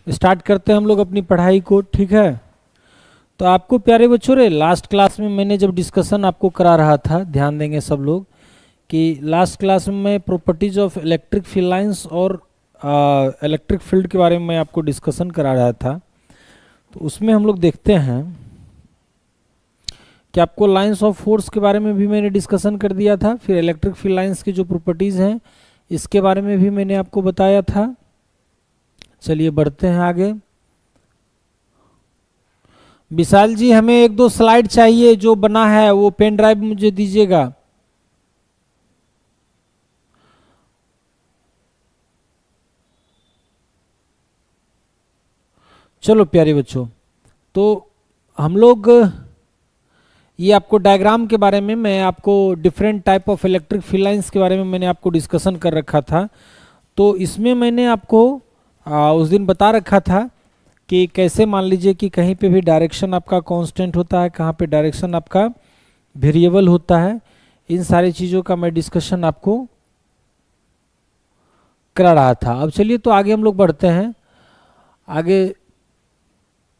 Start करते हैं हम लोग अपनी पढ़ाई को। ठीक है, तो आपको प्यारे बच्चों रे, लास्ट क्लास में मैंने जब डिस्कशन आपको करा रहा था, ध्यान देंगे सब लोग कि लास्ट क्लास में मैं properties of electric field lines और इलेक्ट्रिक फील्ड के बारे में मैं आपको डिस्कशन करा रहा था। तो उसमें हम लोग देखते हैं कि आपको लाइंस ऑफ फोर्स के बारे में भी मैंने डिस्कशन कर दिया था, फिर इलेक्ट्रिक फील्ड लाइंस की जो प्रॉपर्टीज़ हैं इसके बारे में भी मैंने आपको बताया था। चलिए बढ़ते हैं आगे। विशाल जी, हमें एक दो स्लाइड चाहिए, जो बना है वो पेन ड्राइव मुझे दीजिएगा। चलो प्यारे बच्चों, तो हम लोग ये आपको डायग्राम के बारे में, मैं आपको different type of electric field lines के बारे में मैंने आपको डिस्कशन कर रखा था। तो इसमें मैंने आपको उस दिन बता रखा था कि कैसे मान लीजिए कि कहीं पे भी डायरेक्शन आपका कांस्टेंट होता है, कहाँ पे डायरेक्शन आपका वेरिएबल होता है। इन सारी चीज़ों का मैं डिस्कशन आपको करा रहा था। अब चलिए तो आगे हम लोग बढ़ते हैं आगे।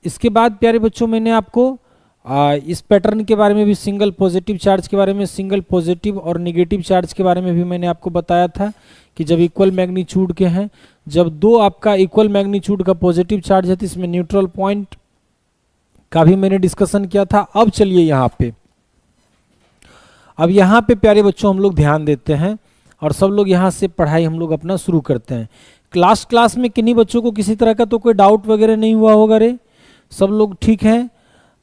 इसके बाद प्यारे बच्चों मैंने आपको इस पैटर्न के बारे में भी, सिंगल पॉजिटिव चार्ज के बारे में, सिंगल पॉजिटिव और नेगेटिव चार्ज के बारे में भी मैंने आपको बताया था कि जब इक्वल मैग्नीट्यूड के हैं, जब दो आपका इक्वल मैग्नीट्यूड का पॉजिटिव चार्ज है तो इसमें न्यूट्रल पॉइंट का भी मैंने डिस्कशन किया था। अब चलिए यहाँ पे प्यारे बच्चों हम लोग ध्यान देते हैं और सब लोग यहाँ से पढ़ाई हम लोग अपना शुरू करते हैं। क्लास में किन्हीं बच्चों को किसी तरह का तो कोई डाउट वगैरह नहीं हुआ होगा रे? सब लोग ठीक हैं?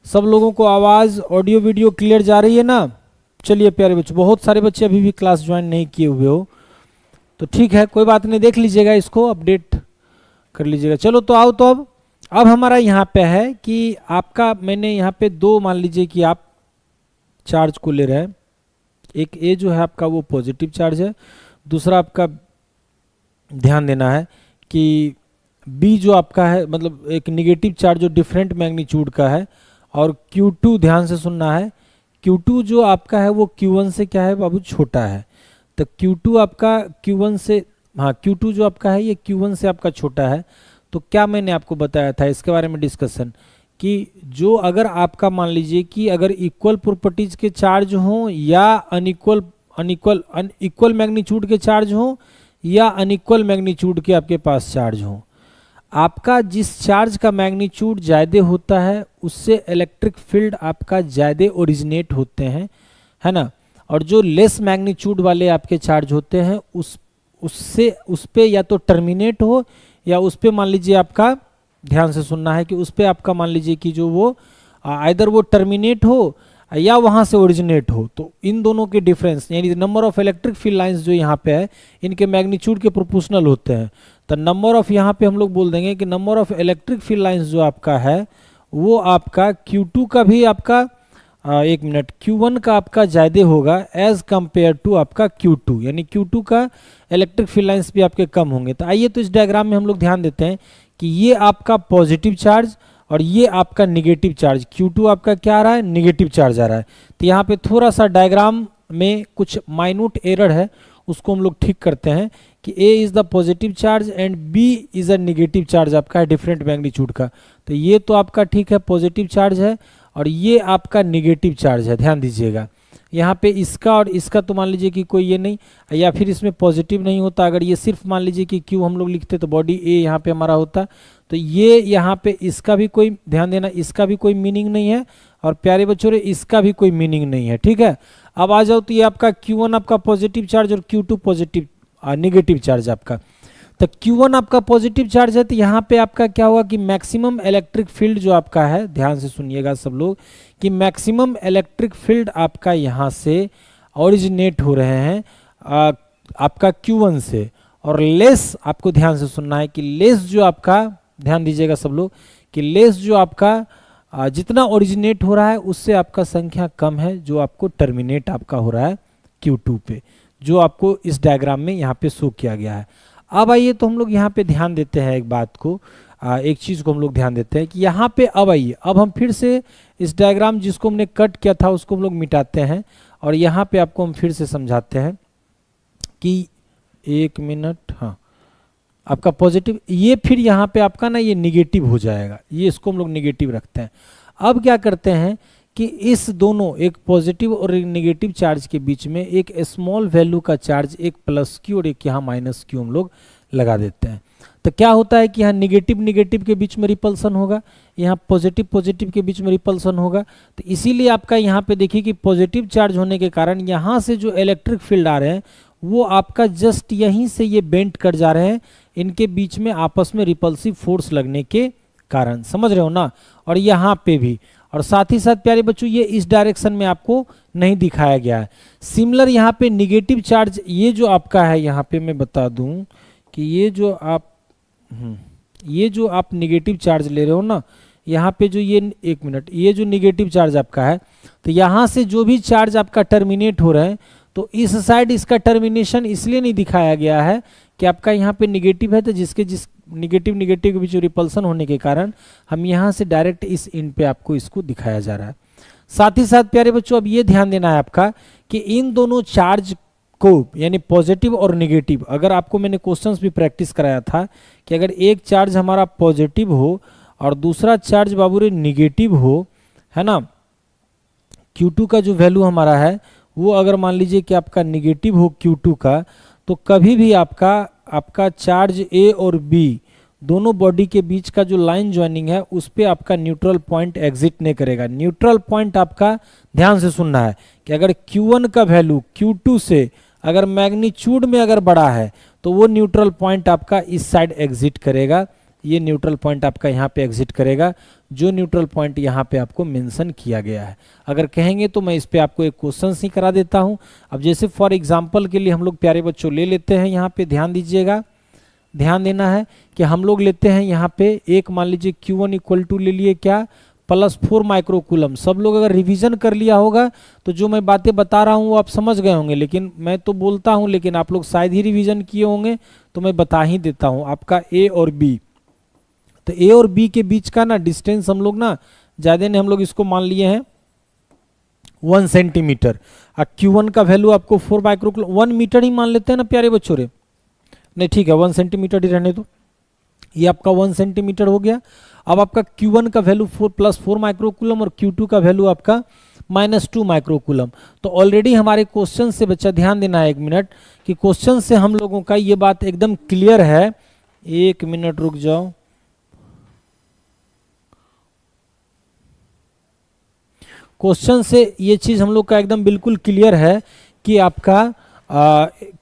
सब लोगों को आवाज़, ऑडियो, वीडियो क्लियर जा रही है ना? चलिए प्यारे बच्चों, बहुत सारे बच्चे अभी भी क्लास ज्वाइन नहीं किए हुए हो, तो ठीक है, कोई बात नहीं, देख लीजिएगा, इसको अपडेट कर लीजिएगा। चलो तो आओ, तो अब हमारा यहाँ पे है कि आपका, मैंने यहाँ पे दो, मान लीजिए कि आप चार्ज को ले रहे हैं। एक ए जो है आपका वो पॉजिटिव चार्ज है, दूसरा आपका ध्यान देना है कि बी जो आपका है, मतलब एक निगेटिव चार्ज जो डिफरेंट मैग्नीट्यूड का है। और Q2 ध्यान से सुनना है, Q2 जो आपका है वो Q1 से क्या है बाबू, छोटा है। तो Q2 आपका Q1 से, हाँ Q2 जो आपका है ये Q1 से आपका छोटा है। तो क्या मैंने आपको बताया था इसके बारे में डिस्कशन कि जो अगर आपका मान लीजिए कि अगर इक्वल प्रॉपर्टीज के चार्ज हों या अनइक्वल मैग्नीट्यूड के चार्ज हों या अनइक्वल मैग्नीट्यूड के आपके पास चार्ज हों, आपका जिस चार्ज का मैग्नीट्यूड ज़्यादा होता है उससे इलेक्ट्रिक फील्ड आपका ज़्यादा ओरिजिनेट होते हैं, है ना। और जो लेस मैग्नीट्यूड वाले आपके चार्ज होते हैं उस पे या तो टर्मिनेट हो या उस पे मान लीजिए आपका, ध्यान से सुनना है कि उस पे आपका मान लीजिए कि जो वो आइदर वो टर्मिनेट हो या वहाँ से ओरिजिनेट हो। तो इन दोनों के डिफरेंस यानी number of electric field lines जो यहाँ पे है इनके मैग्नीट्यूड के प्रोपोर्शनल होते हैं। तो नंबर ऑफ, यहाँ पे हम लोग बोल देंगे कि number of electric field lines जो आपका है वो आपका Q2 का भी आपका एक मिनट, Q1 का आपका ज़्यादा होगा एज कंपेयर टू आपका Q2, यानी Q2 का इलेक्ट्रिक फील्ड लाइंस भी आपके कम होंगे। तो आइए तो इस डायग्राम में हम लोग ध्यान देते हैं कि ये आपका पॉजिटिव चार्ज और ये आपका निगेटिव चार्ज, Q2 आपका क्या आ रहा है, निगेटिव चार्ज आ रहा है। तो यहाँ पे थोड़ा सा डायग्राम में कुछ माइन्यूट एरर है, उसको हम लोग ठीक करते हैं कि A is the positive charge and B is a negative charge आपका है डिफरेंट मैग्नीट्यूड का। तो ये तो आपका ठीक है, पॉजिटिव चार्ज है और ये आपका निगेटिव चार्ज है। ध्यान दीजिएगा यहाँ पे इसका और इसका तो मान लीजिए कि कोई ये नहीं, या फिर इसमें पॉजिटिव नहीं होता। अगर ये सिर्फ मान लीजिए कि Q हम लोग लिखते तो बॉडी A यहाँ पे हमारा होता। तो ये यहाँ पे इसका भी कोई, ध्यान देना, इसका भी कोई मीनिंग नहीं है और प्यारे बच्चों इसका भी कोई मीनिंग नहीं है। ठीक है, अब आ जाओ तो ये आपका Q1 आपका पॉजिटिव चार्ज और Q2 पॉजिटिव निगेटिव चार्ज आपका। तो Q1 आपका पॉजिटिव चार्ज है तो यहाँ पे आपका क्या होगा कि मैक्सिमम इलेक्ट्रिक फील्ड जो आपका है, ध्यान से सुनिएगा सब लोग, कि मैक्सिमम इलेक्ट्रिक फील्ड आपका यहाँ से ओरिजिनेट हो रहे हैं आपका Q1 से। और लेस, आपको ध्यान से सुनना है कि लेस जो आपका, ध्यान दीजिएगा सब लोग, कि लेस जो आपका जितना ओरिजिनेट हो रहा है उससे आपका संख्या कम है जो आपको टर्मिनेट आपका हो रहा है Q2 पे, जो आपको इस डायग्राम में यहाँ पे शो किया गया है। अब आइए तो हम लोग यहाँ पे ध्यान देते हैं एक बात को, एक चीज़ को हम लोग ध्यान देते हैं कि यहाँ पे अब आइए, अब हम फिर से इस डायग्राम जिसको हमने कट किया था उसको हम लोग मिटाते हैं और यहाँ पे आपको हम फिर से समझाते हैं कि, एक मिनट, हाँ आपका पॉजिटिव, ये फिर यहाँ पे आपका ना ये निगेटिव हो जाएगा, ये इसको हम लोग निगेटिव रखते हैं। अब क्या करते हैं कि इस दोनों एक पॉजिटिव और एक निगेटिव चार्ज के बीच में एक स्मॉल वैल्यू का चार्ज, एक प्लस क्यू और एक यहाँ माइनस क्यू हम लोग लगा देते हैं। तो क्या होता है कि यहाँ निगेटिव निगेटिव के बीच में रिपल्सन होगा, यहाँ पॉजिटिव पॉजिटिव के बीच में रिपल्सन होगा। तो इसीलिए आपका यहाँ पे देखिए कि पॉजिटिव चार्ज होने के कारण यहाँ से जो इलेक्ट्रिक फील्ड आ रहे हैं वो आपका जस्ट यहीं से ये बेंट कर जा रहे हैं, इनके बीच में आपस में रिपल्सिव फोर्स लगने के कारण, समझ रहे हो ना। और यहाँ पे भी, और साथ ही साथ प्यारे बच्चों ये इस डायरेक्शन में आपको नहीं दिखाया गया है। सिमिलर यहाँ पे निगेटिव चार्ज, ये जो आपका है यहाँ पे मैं बता दूं कि ये जो आप निगेटिव चार्ज ले रहे हो ना, यहाँ पे जो ये, एक मिनट, ये जो निगेटिव चार्ज आपका है, तो यहाँ से जो भी चार्ज आपका टर्मिनेट हो रहे हैं, तो इस साइड इसका टर्मिनेशन इसलिए नहीं दिखाया गया है कि आपका यहाँ पे निगेटिव है, तो जिस निगेटिव निगेटिव के बीच रिपल्सन होने के कारण हम यहाँ से डायरेक्ट इस एंड पे आपको इसको दिखाया जा रहा है। साथ ही साथ प्यारे बच्चों अब ये ध्यान देना है आपका कि इन दोनों चार्ज को, यानी पॉजिटिव और निगेटिव, अगर आपको मैंने क्वेश्चंस भी प्रैक्टिस कराया था कि अगर एक चार्ज हमारा पॉजिटिव हो और दूसरा चार्ज बाबूरे निगेटिव हो, है ना, Q2 का जो वैल्यू हमारा है वो अगर मान लीजिए कि आपका निगेटिव हो Q2 का, तो कभी भी आपका चार्ज A और B दोनों बॉडी के बीच का जो लाइन ज्वाइनिंग है उस पे आपका न्यूट्रल पॉइंट एग्जिट नहीं करेगा। न्यूट्रल पॉइंट आपका ध्यान से सुनना है कि अगर Q1 का वैल्यू Q2 से अगर मैग्नीट्यूड में अगर बड़ा है तो वो न्यूट्रल पॉइंट आपका इस साइड एग्जिट करेगा, ये न्यूट्रल पॉइंट आपका यहाँ पे एग्जिट करेगा, जो न्यूट्रल पॉइंट यहाँ पे आपको मेंशन किया गया है। अगर कहेंगे तो मैं इस पे आपको एक क्वेश्चन ही करा देता हूँ। अब जैसे फॉर एग्जांपल के लिए हम लोग प्यारे बच्चों ले लेते हैं, यहाँ पे ध्यान दीजिएगा, ध्यान देना है कि हम लोग लेते हैं यहाँ पे एक, मान लीजिए Q1 इक्वल टू ले लिए क्या, +4 माइक्रोकूलम। सब लोग अगर रिवीजन कर लिया होगा तो जो मैं बातें बता रहा हूँ वो आप समझ गए होंगे, लेकिन मैं तो बोलता हूँ लेकिन आप लोग शायद ही रिवीजन किए होंगे, तो मैं बता ही देता हूँ। आपका A और B, तो A और B के बीच का ना डिस्टेंस हम लोग ना ज़्यादा ने हम लोग इसको मान लिए हैं 1 सेंटीमीटर। और Q1 का वैल्यू आपको 4 माइक्रोकूलम, 1 मीटर ही मान लेते हैं ना प्यारे बच्चों रे, नहीं ठीक है 1 सेंटीमीटर ही रहने दो, ये आपका 1 सेंटीमीटर हो गया। अब आपका Q1 का वैल्यू 4 माइक्रोकूलम और Q2 का वैल्यू आपका -2 माइक्रोकूलम। तो ऑलरेडी हमारे क्वेश्चन से, बच्चा ध्यान देना है 1 मिनट, कि क्वेश्चन से हम लोगों का ये बात एकदम क्लियर है। 1 मिनट रुक जाओ, क्वेश्चन से ये चीज़ हम लोग का एकदम बिल्कुल क्लियर है कि आपका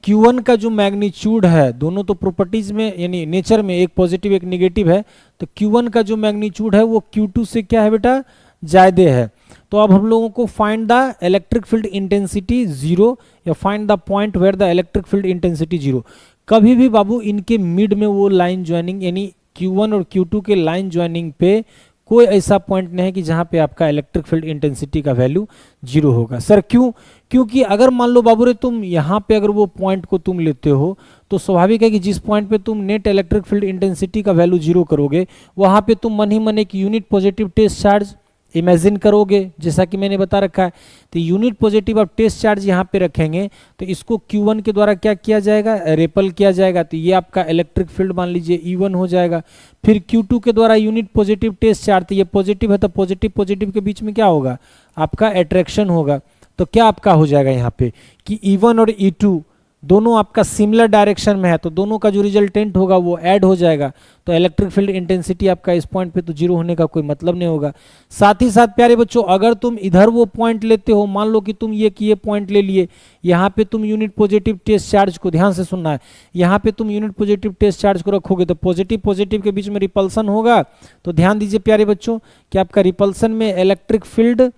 Q1 का जो मैग्नीट्यूड है, दोनों तो प्रॉपर्टीज में यानी नेचर में एक पॉजिटिव एक नेगेटिव है, तो Q1 का जो मैग्नीट्यूड है वो Q2 से क्या है बेटा, ज़्यादा है। तो अब हम लोगों को find the electric field intensity 0 या find the point where the electric field intensity 0। कभी भी बाबू इनके मिड में वो लाइन ज्वाइनिंग, यानी Q1 और Q2 के लाइन ज्वाइनिंग पे कोई ऐसा पॉइंट नहीं है कि जहां पे आपका इलेक्ट्रिक फील्ड इंटेंसिटी का वैल्यू 0 होगा। सर क्यों? क्योंकि अगर मान लो बाबू रे तुम यहाँ पे अगर वो पॉइंट को तुम लेते हो तो स्वाभाविक है कि जिस पॉइंट पे तुम नेट इलेक्ट्रिक फील्ड इंटेंसिटी का वैल्यू 0 करोगे वहाँ पे तुम मन ही मन एक unit positive test charge imagine करोगे, जैसा कि मैंने बता रखा है। तो यूनिट पॉजिटिव आप टेस्ट चार्ज यहाँ पे रखेंगे तो इसको Q1 के द्वारा क्या किया जाएगा, रेपल किया जाएगा, तो ये आपका इलेक्ट्रिक फील्ड मान लीजिए E1 हो जाएगा। फिर Q2 के द्वारा यूनिट पॉजिटिव टेस्ट चार्ज, तो ये पॉजिटिव है तो पॉजिटिव पॉजिटिव के बीच में क्या होगा, आपका अट्रैक्शन होगा। तो क्या आपका हो जाएगा यहाँ पे कि E1 और E2 दोनों आपका सिमिलर डायरेक्शन में है, तो दोनों का जो रिजल्टेंट होगा वो ऐड हो जाएगा। तो इलेक्ट्रिक फील्ड इंटेंसिटी आपका इस पॉइंट पे तो 0 होने का कोई मतलब नहीं होगा। साथ ही साथ प्यारे बच्चों अगर तुम इधर वो पॉइंट लेते हो, मान लो कि तुम ये पॉइंट ले लिए, यहाँ पे तुम यूनिट पॉजिटिव टेस्ट चार्ज को, ध्यान से सुनना है, यहाँ पे तुम यूनिट पॉजिटिव टेस्ट चार्ज को रखोगे तो पॉजिटिव पॉजिटिव के बीच में रिपल्सन होगा। तो ध्यान दीजिए प्यारे बच्चों कि आपका रिपल्सन में electric field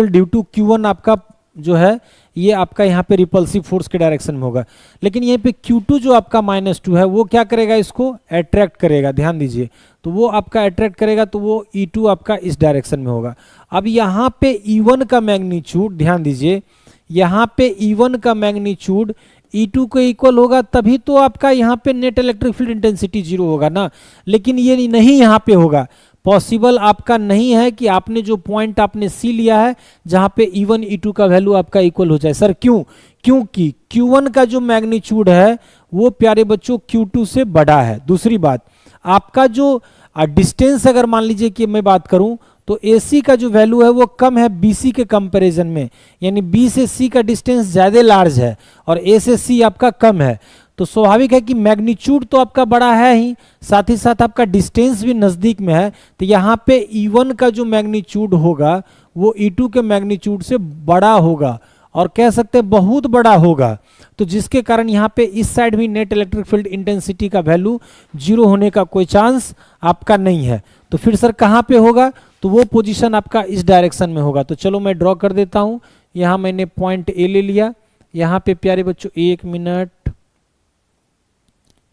due to Q1 आपका जो है ये आपका यहाँ पे रिपल्सिव फोर्स के डायरेक्शन में होगा। लेकिन यहाँ पे Q2 जो आपका -2 है वो क्या करेगा, इसको अट्रैक्ट करेगा। ध्यान दीजिए, तो वो आपका अट्रैक्ट करेगा तो वो E2 आपका इस डायरेक्शन में होगा। अब यहाँ पे E1 का मैग्नीट्यूड, ध्यान दीजिए, यहाँ पे E1 का मैग्नीट्यूड E2 को इक्वल होगा, तभी तो आपका यहाँ पे नेट इलेक्ट्रिक फील्ड इंटेंसिटी 0 होगा ना। लेकिन ये नहीं यहाँ पे होगा, पॉसिबल आपका नहीं है कि आपने जो पॉइंट आपने सी लिया है जहां पे E1 E2 का वैल्यू आपका इक्वल हो जाए। सर क्यों? क्योंकि Q1 का जो मैग्नीट्यूड है वो प्यारे बच्चों Q2 से बड़ा है। दूसरी बात, आपका जो डिस्टेंस अगर मान लीजिए कि मैं बात करूं तो AC का जो वैल्यू है वो कम है BC के कंपैरिजन में, यानी B से C का डिस्टेंस ज़्यादा लार्ज है और A से C आपका कम है, तो स्वाभाविक है कि मैग्नीट्यूड तो आपका बड़ा है ही, साथ ही साथ आपका डिस्टेंस भी नज़दीक में है, तो यहाँ पे E1 का जो मैग्नीट्यूड होगा वो E2 के मैग्नीट्यूड से बड़ा होगा और कह सकते हैं बहुत बड़ा होगा। तो जिसके कारण यहाँ पे इस साइड भी नेट इलेक्ट्रिक फील्ड इंटेंसिटी का वैल्यू 0 होने का कोई चांस आपका नहीं है। तो फिर सर कहाँ पे होगा, तो वो पोजीशन आपका इस डायरेक्शन में होगा। तो चलो मैं ड्रॉ कर देता हूँ। यहाँ मैंने पॉइंट ए ले लिया, यहाँ पे प्यारे बच्चों 1 मिनट,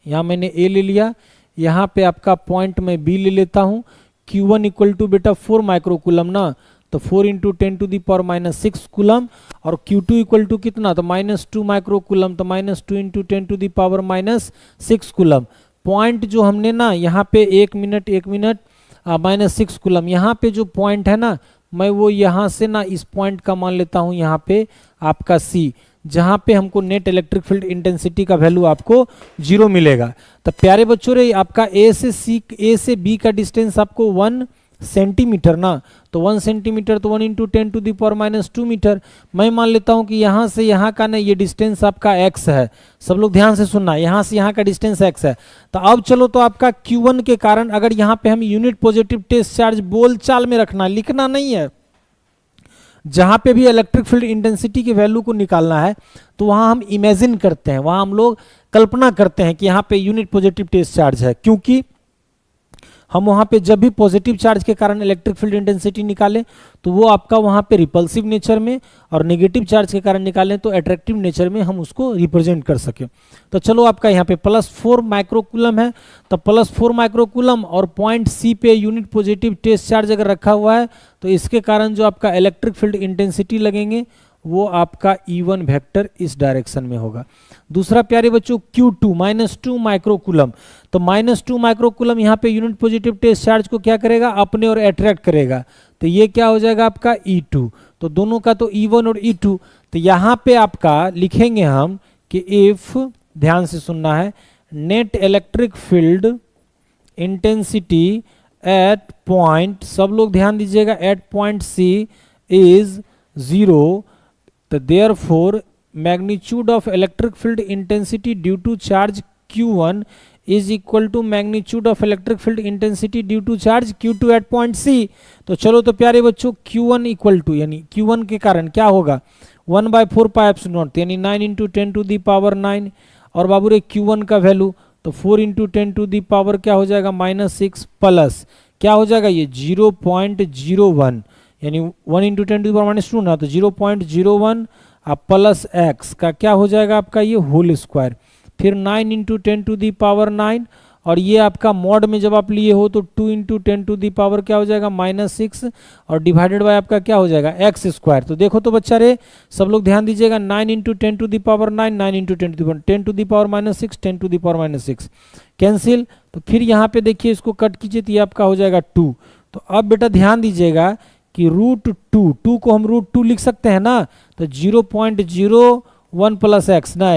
यहाँ मैंने ए ले लिया, यहाँ पे आपका पॉइंट मैं बी ले लेता हूँ। Q1 इक्वल टू बेटा 4 माइक्रोकूलम ना, तो 4 इंटू 10⁻⁻6 कूलम, और Q2 इक्वल टू कितना, तो -2 माइक्रोकूलम, तो -2 इंटू 10⁻⁻6 कूलम। पॉइंट जो हमने ना यहाँ पे 1 मिनट -6 कूलम, यहाँ पे जो पॉइंट है ना, मैं वो यहाँ से ना इस पॉइंट का मान लेता हूँ यहाँ पे आपका C, जहाँ पे हमको नेट इलेक्ट्रिक फील्ड इंटेंसिटी का वैल्यू आपको 0 मिलेगा। तो प्यारे बच्चों रे आपका A से B का डिस्टेंस आपको 1 सेंटीमीटर ना, तो 1 सेंटीमीटर तो 1 इंटू 10⁻⁻2 मीटर। मैं मान लेता हूँ कि यहाँ से यहाँ का ना ये डिस्टेंस आपका x है। सब लोग ध्यान से सुनना, यहाँ से यहाँ का डिस्टेंस x है। तो अब चलो, तो आपका Q1 के कारण अगर यहाँ पे हम यूनिट पॉजिटिव टेस्ट चार्ज बोल चाल में रखना, लिखना नहीं है, जहाँ पे भी इलेक्ट्रिक फील्ड इंटेंसिटी की वैल्यू को निकालना है तो वहाँ हम इमेजिन करते हैं, वहाँ हम लोग कल्पना करते हैं कि यहाँ पे यूनिट पॉजिटिव टेस्ट चार्ज है, क्योंकि हम वहाँ पे जब भी पॉजिटिव चार्ज के कारण इलेक्ट्रिक फील्ड इंटेंसिटी निकालें तो वो आपका वहाँ पे रिपल्सिव नेचर में, और नेगेटिव चार्ज के कारण निकालें तो अट्रैक्टिव नेचर में हम उसको रिप्रेजेंट कर सकें। तो चलो, आपका यहाँ पे +4 माइक्रोकूलम है, तो +4 माइक्रोकूलम और पॉइंट C पे यूनिट पॉजिटिव टेस्ट चार्ज अगर रखा हुआ है तो इसके कारण जो आपका इलेक्ट्रिक फील्ड इंटेंसिटी लगेंगे वो आपका E1 वेक्टर इस डायरेक्शन में होगा। दूसरा प्यारे बच्चों Q2 -2 माइक्रोकूलम, तो -2 माइक्रोकूलम यहाँ पे यूनिट पॉजिटिव टेस्ट चार्ज को क्या करेगा, अपने और अट्रैक्ट करेगा, तो ये क्या हो जाएगा आपका E2। तो दोनों का तो E1 और E2, तो यहाँ पे आपका लिखेंगे हम कि इफ, ध्यान से सुनना है, net electric field intensity at point, सब लोग ध्यान दीजिएगा, एट पॉइंट C इज 0, तो therefore magnitude of electric field intensity due to charge Q1 is equal to magnitude of electric field intensity due to charge Q2 at point C। तो चलो, तो प्यारे बच्चों Q1 इक्वल टू, यानी Q1 के कारण क्या होगा, 1/4πε0, यानी 9 इंटू 10�9, और बाबू रे Q1 का वैल्यू तो 4 इंटू 10 क्या हो जाएगा, -6 प्लस क्या हो जाएगा ये 0.01, यानी 1 इंटू 10⁻2 ना, तो 0.01 प्लस x का क्या हो जाएगा आपका ये होल स्क्वायर, फिर 9 इंटू 10⁹, और ये आपका मॉड में जब आप लिए हो तो 2 इंटू 10 क्या हो जाएगा -6, और डिवाइडेड बाय आपका क्या हो जाएगा x स्क्वायर। तो देखो तो बच्चा रे, सब लोग ध्यान दीजिएगा, 9 इंटू 10⁹, 9 इंटू 10⁻6 कैंसिल, तो फिर यहाँ पे देखिए इसको कट कीजिए तो ये आपका हो जाएगा 2। तो अब बेटा ध्यान दीजिएगा कि √2 को हम √2 लिख सकते हैं ना, तो 0.01 प्लस x ना,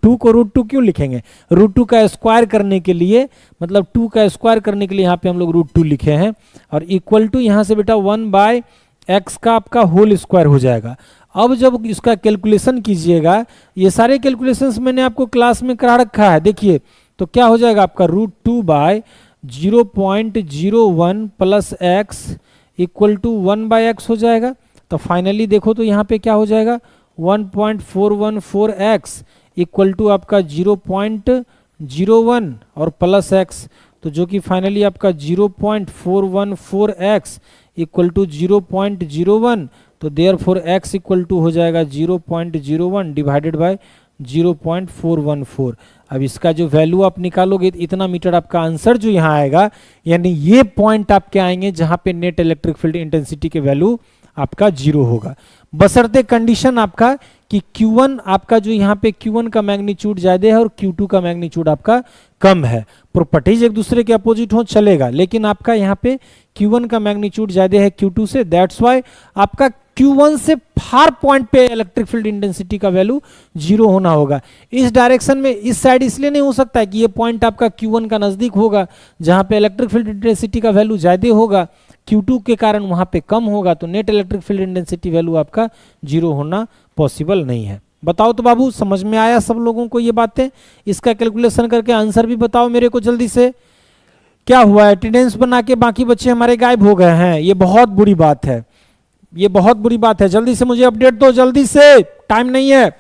2 को √2 क्यों लिखेंगे, √2 का स्क्वायर करने के लिए, मतलब 2 का स्क्वायर करने के लिए यहाँ पे हम लोग √2 लिखे हैं, और इक्वल टू यहाँ से बेटा 1/x का आपका होल स्क्वायर हो जाएगा। अब जब इसका कैलकुलेशन कीजिएगा, ये सारे कैलकुलेशंस मैंने आपको क्लास में करा रखा है, देखिए तो क्या हो जाएगा आपका √2/0.01 plus x equal to 1/x हो जाएगा। तो फाइनली देखो तो यहाँ पे क्या हो जाएगा 1.414x इक्वल टू आपका 0.01 और प्लस x, तो जो कि फाइनली आपका 0.414x इक्वल टू 0.01, तो देयरफॉर x इक्वल टू हो जाएगा 0.01 डिवाइडेड बाय 0.414। अब इसका जो वैल्यू आप निकालोगे इतना मीटर आपका आंसर जो यहाँ आएगा, यानी ये पॉइंट आपके आएंगे जहाँ पे नेट इलेक्ट्रिक फील्ड इंटेंसिटी के वैल्यू आपका 0 होगा, बशर्ते कंडीशन आपका कि Q1 आपका जो यहाँ पे Q1 का मैग्नीट्यूड ज्यादा है और Q2 का मैग्नीट्यूड आपका कम है। प्रॉपर्टीज एक दूसरे के अपोजिट हो चलेगा, लेकिन आपका यहाँ पे Q1 का मैग्नीट्यूड ज्यादा है Q2 से, दैट्स वाई आपका Q1 से फार पॉइंट पे इलेक्ट्रिक फील्ड इंटेंसिटी का वैल्यू 0 होना होगा। इस डायरेक्शन में इस साइड इसलिए नहीं हो सकता है कि ये पॉइंट आपका Q1 का नजदीक होगा, जहां पे इलेक्ट्रिक फील्ड इंटेंसिटी का वैल्यू ज्यादा होगा, Q2 के कारण वहां पे कम होगा, तो net electric field intensity value आपका 0 होना पॉसिबल नहीं है। बताओ तो बाबू, समझ में आया सब लोगों को ये बातें? इसका कैलकुलेशन करके आंसर भी बताओ मेरे को जल्दी से। क्या हुआ है, अटेंडेंस बना के बाकी बच्चे हमारे गायब हो गए हैं, ये बहुत बुरी बात है, ये बहुत बुरी बात है। जल्दी से मुझे अपडेट दो, जल्दी से, टाइम नहीं है।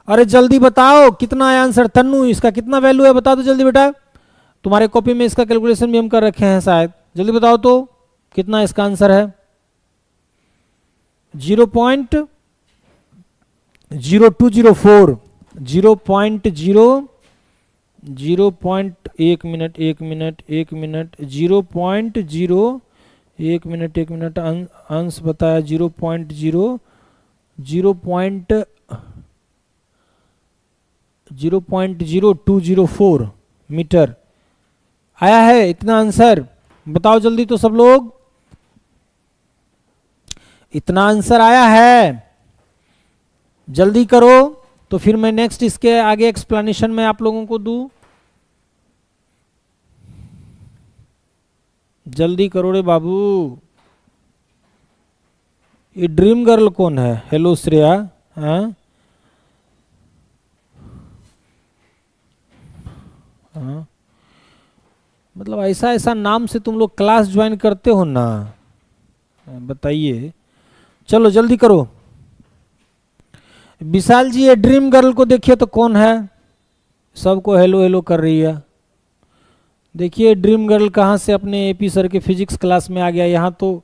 अरे जल्दी बताओ कितना है आंसर। तन्नू, इसका कितना वैल्यू है बता दो जल्दी बेटा, तुम्हारे कॉपी में इसका कैलकुलेशन भी हम कर रखे हैं शायद, जल्दी बताओ तो कितना इसका आंसर है। 0.0204, 1 मिनट 1 मिनट अंश बताया 0.0204 मीटर आया है इतना आंसर। बताओ जल्दी तो सब लोग, इतना आंसर आया है, जल्दी करो तो फिर मैं नेक्स्ट इसके आगे एक्सप्लेनेशन में आप लोगों को दूं। जल्दी करो रे बाबू। ये ड्रीम गर्ल कौन है? हेलो श्रेया। हाँ हाँ, मतलब ऐसा ऐसा नाम से तुम लोग क्लास ज्वाइन करते हो ना, बताइए। चलो जल्दी करो। विशाल जी, ये ड्रीम गर्ल को देखिए तो कौन है, सबको हेलो हेलो कर रही है। देखिए ड्रीम गर्ल कहाँ से अपने एपी सर के फिजिक्स क्लास में आ गया। यहाँ तो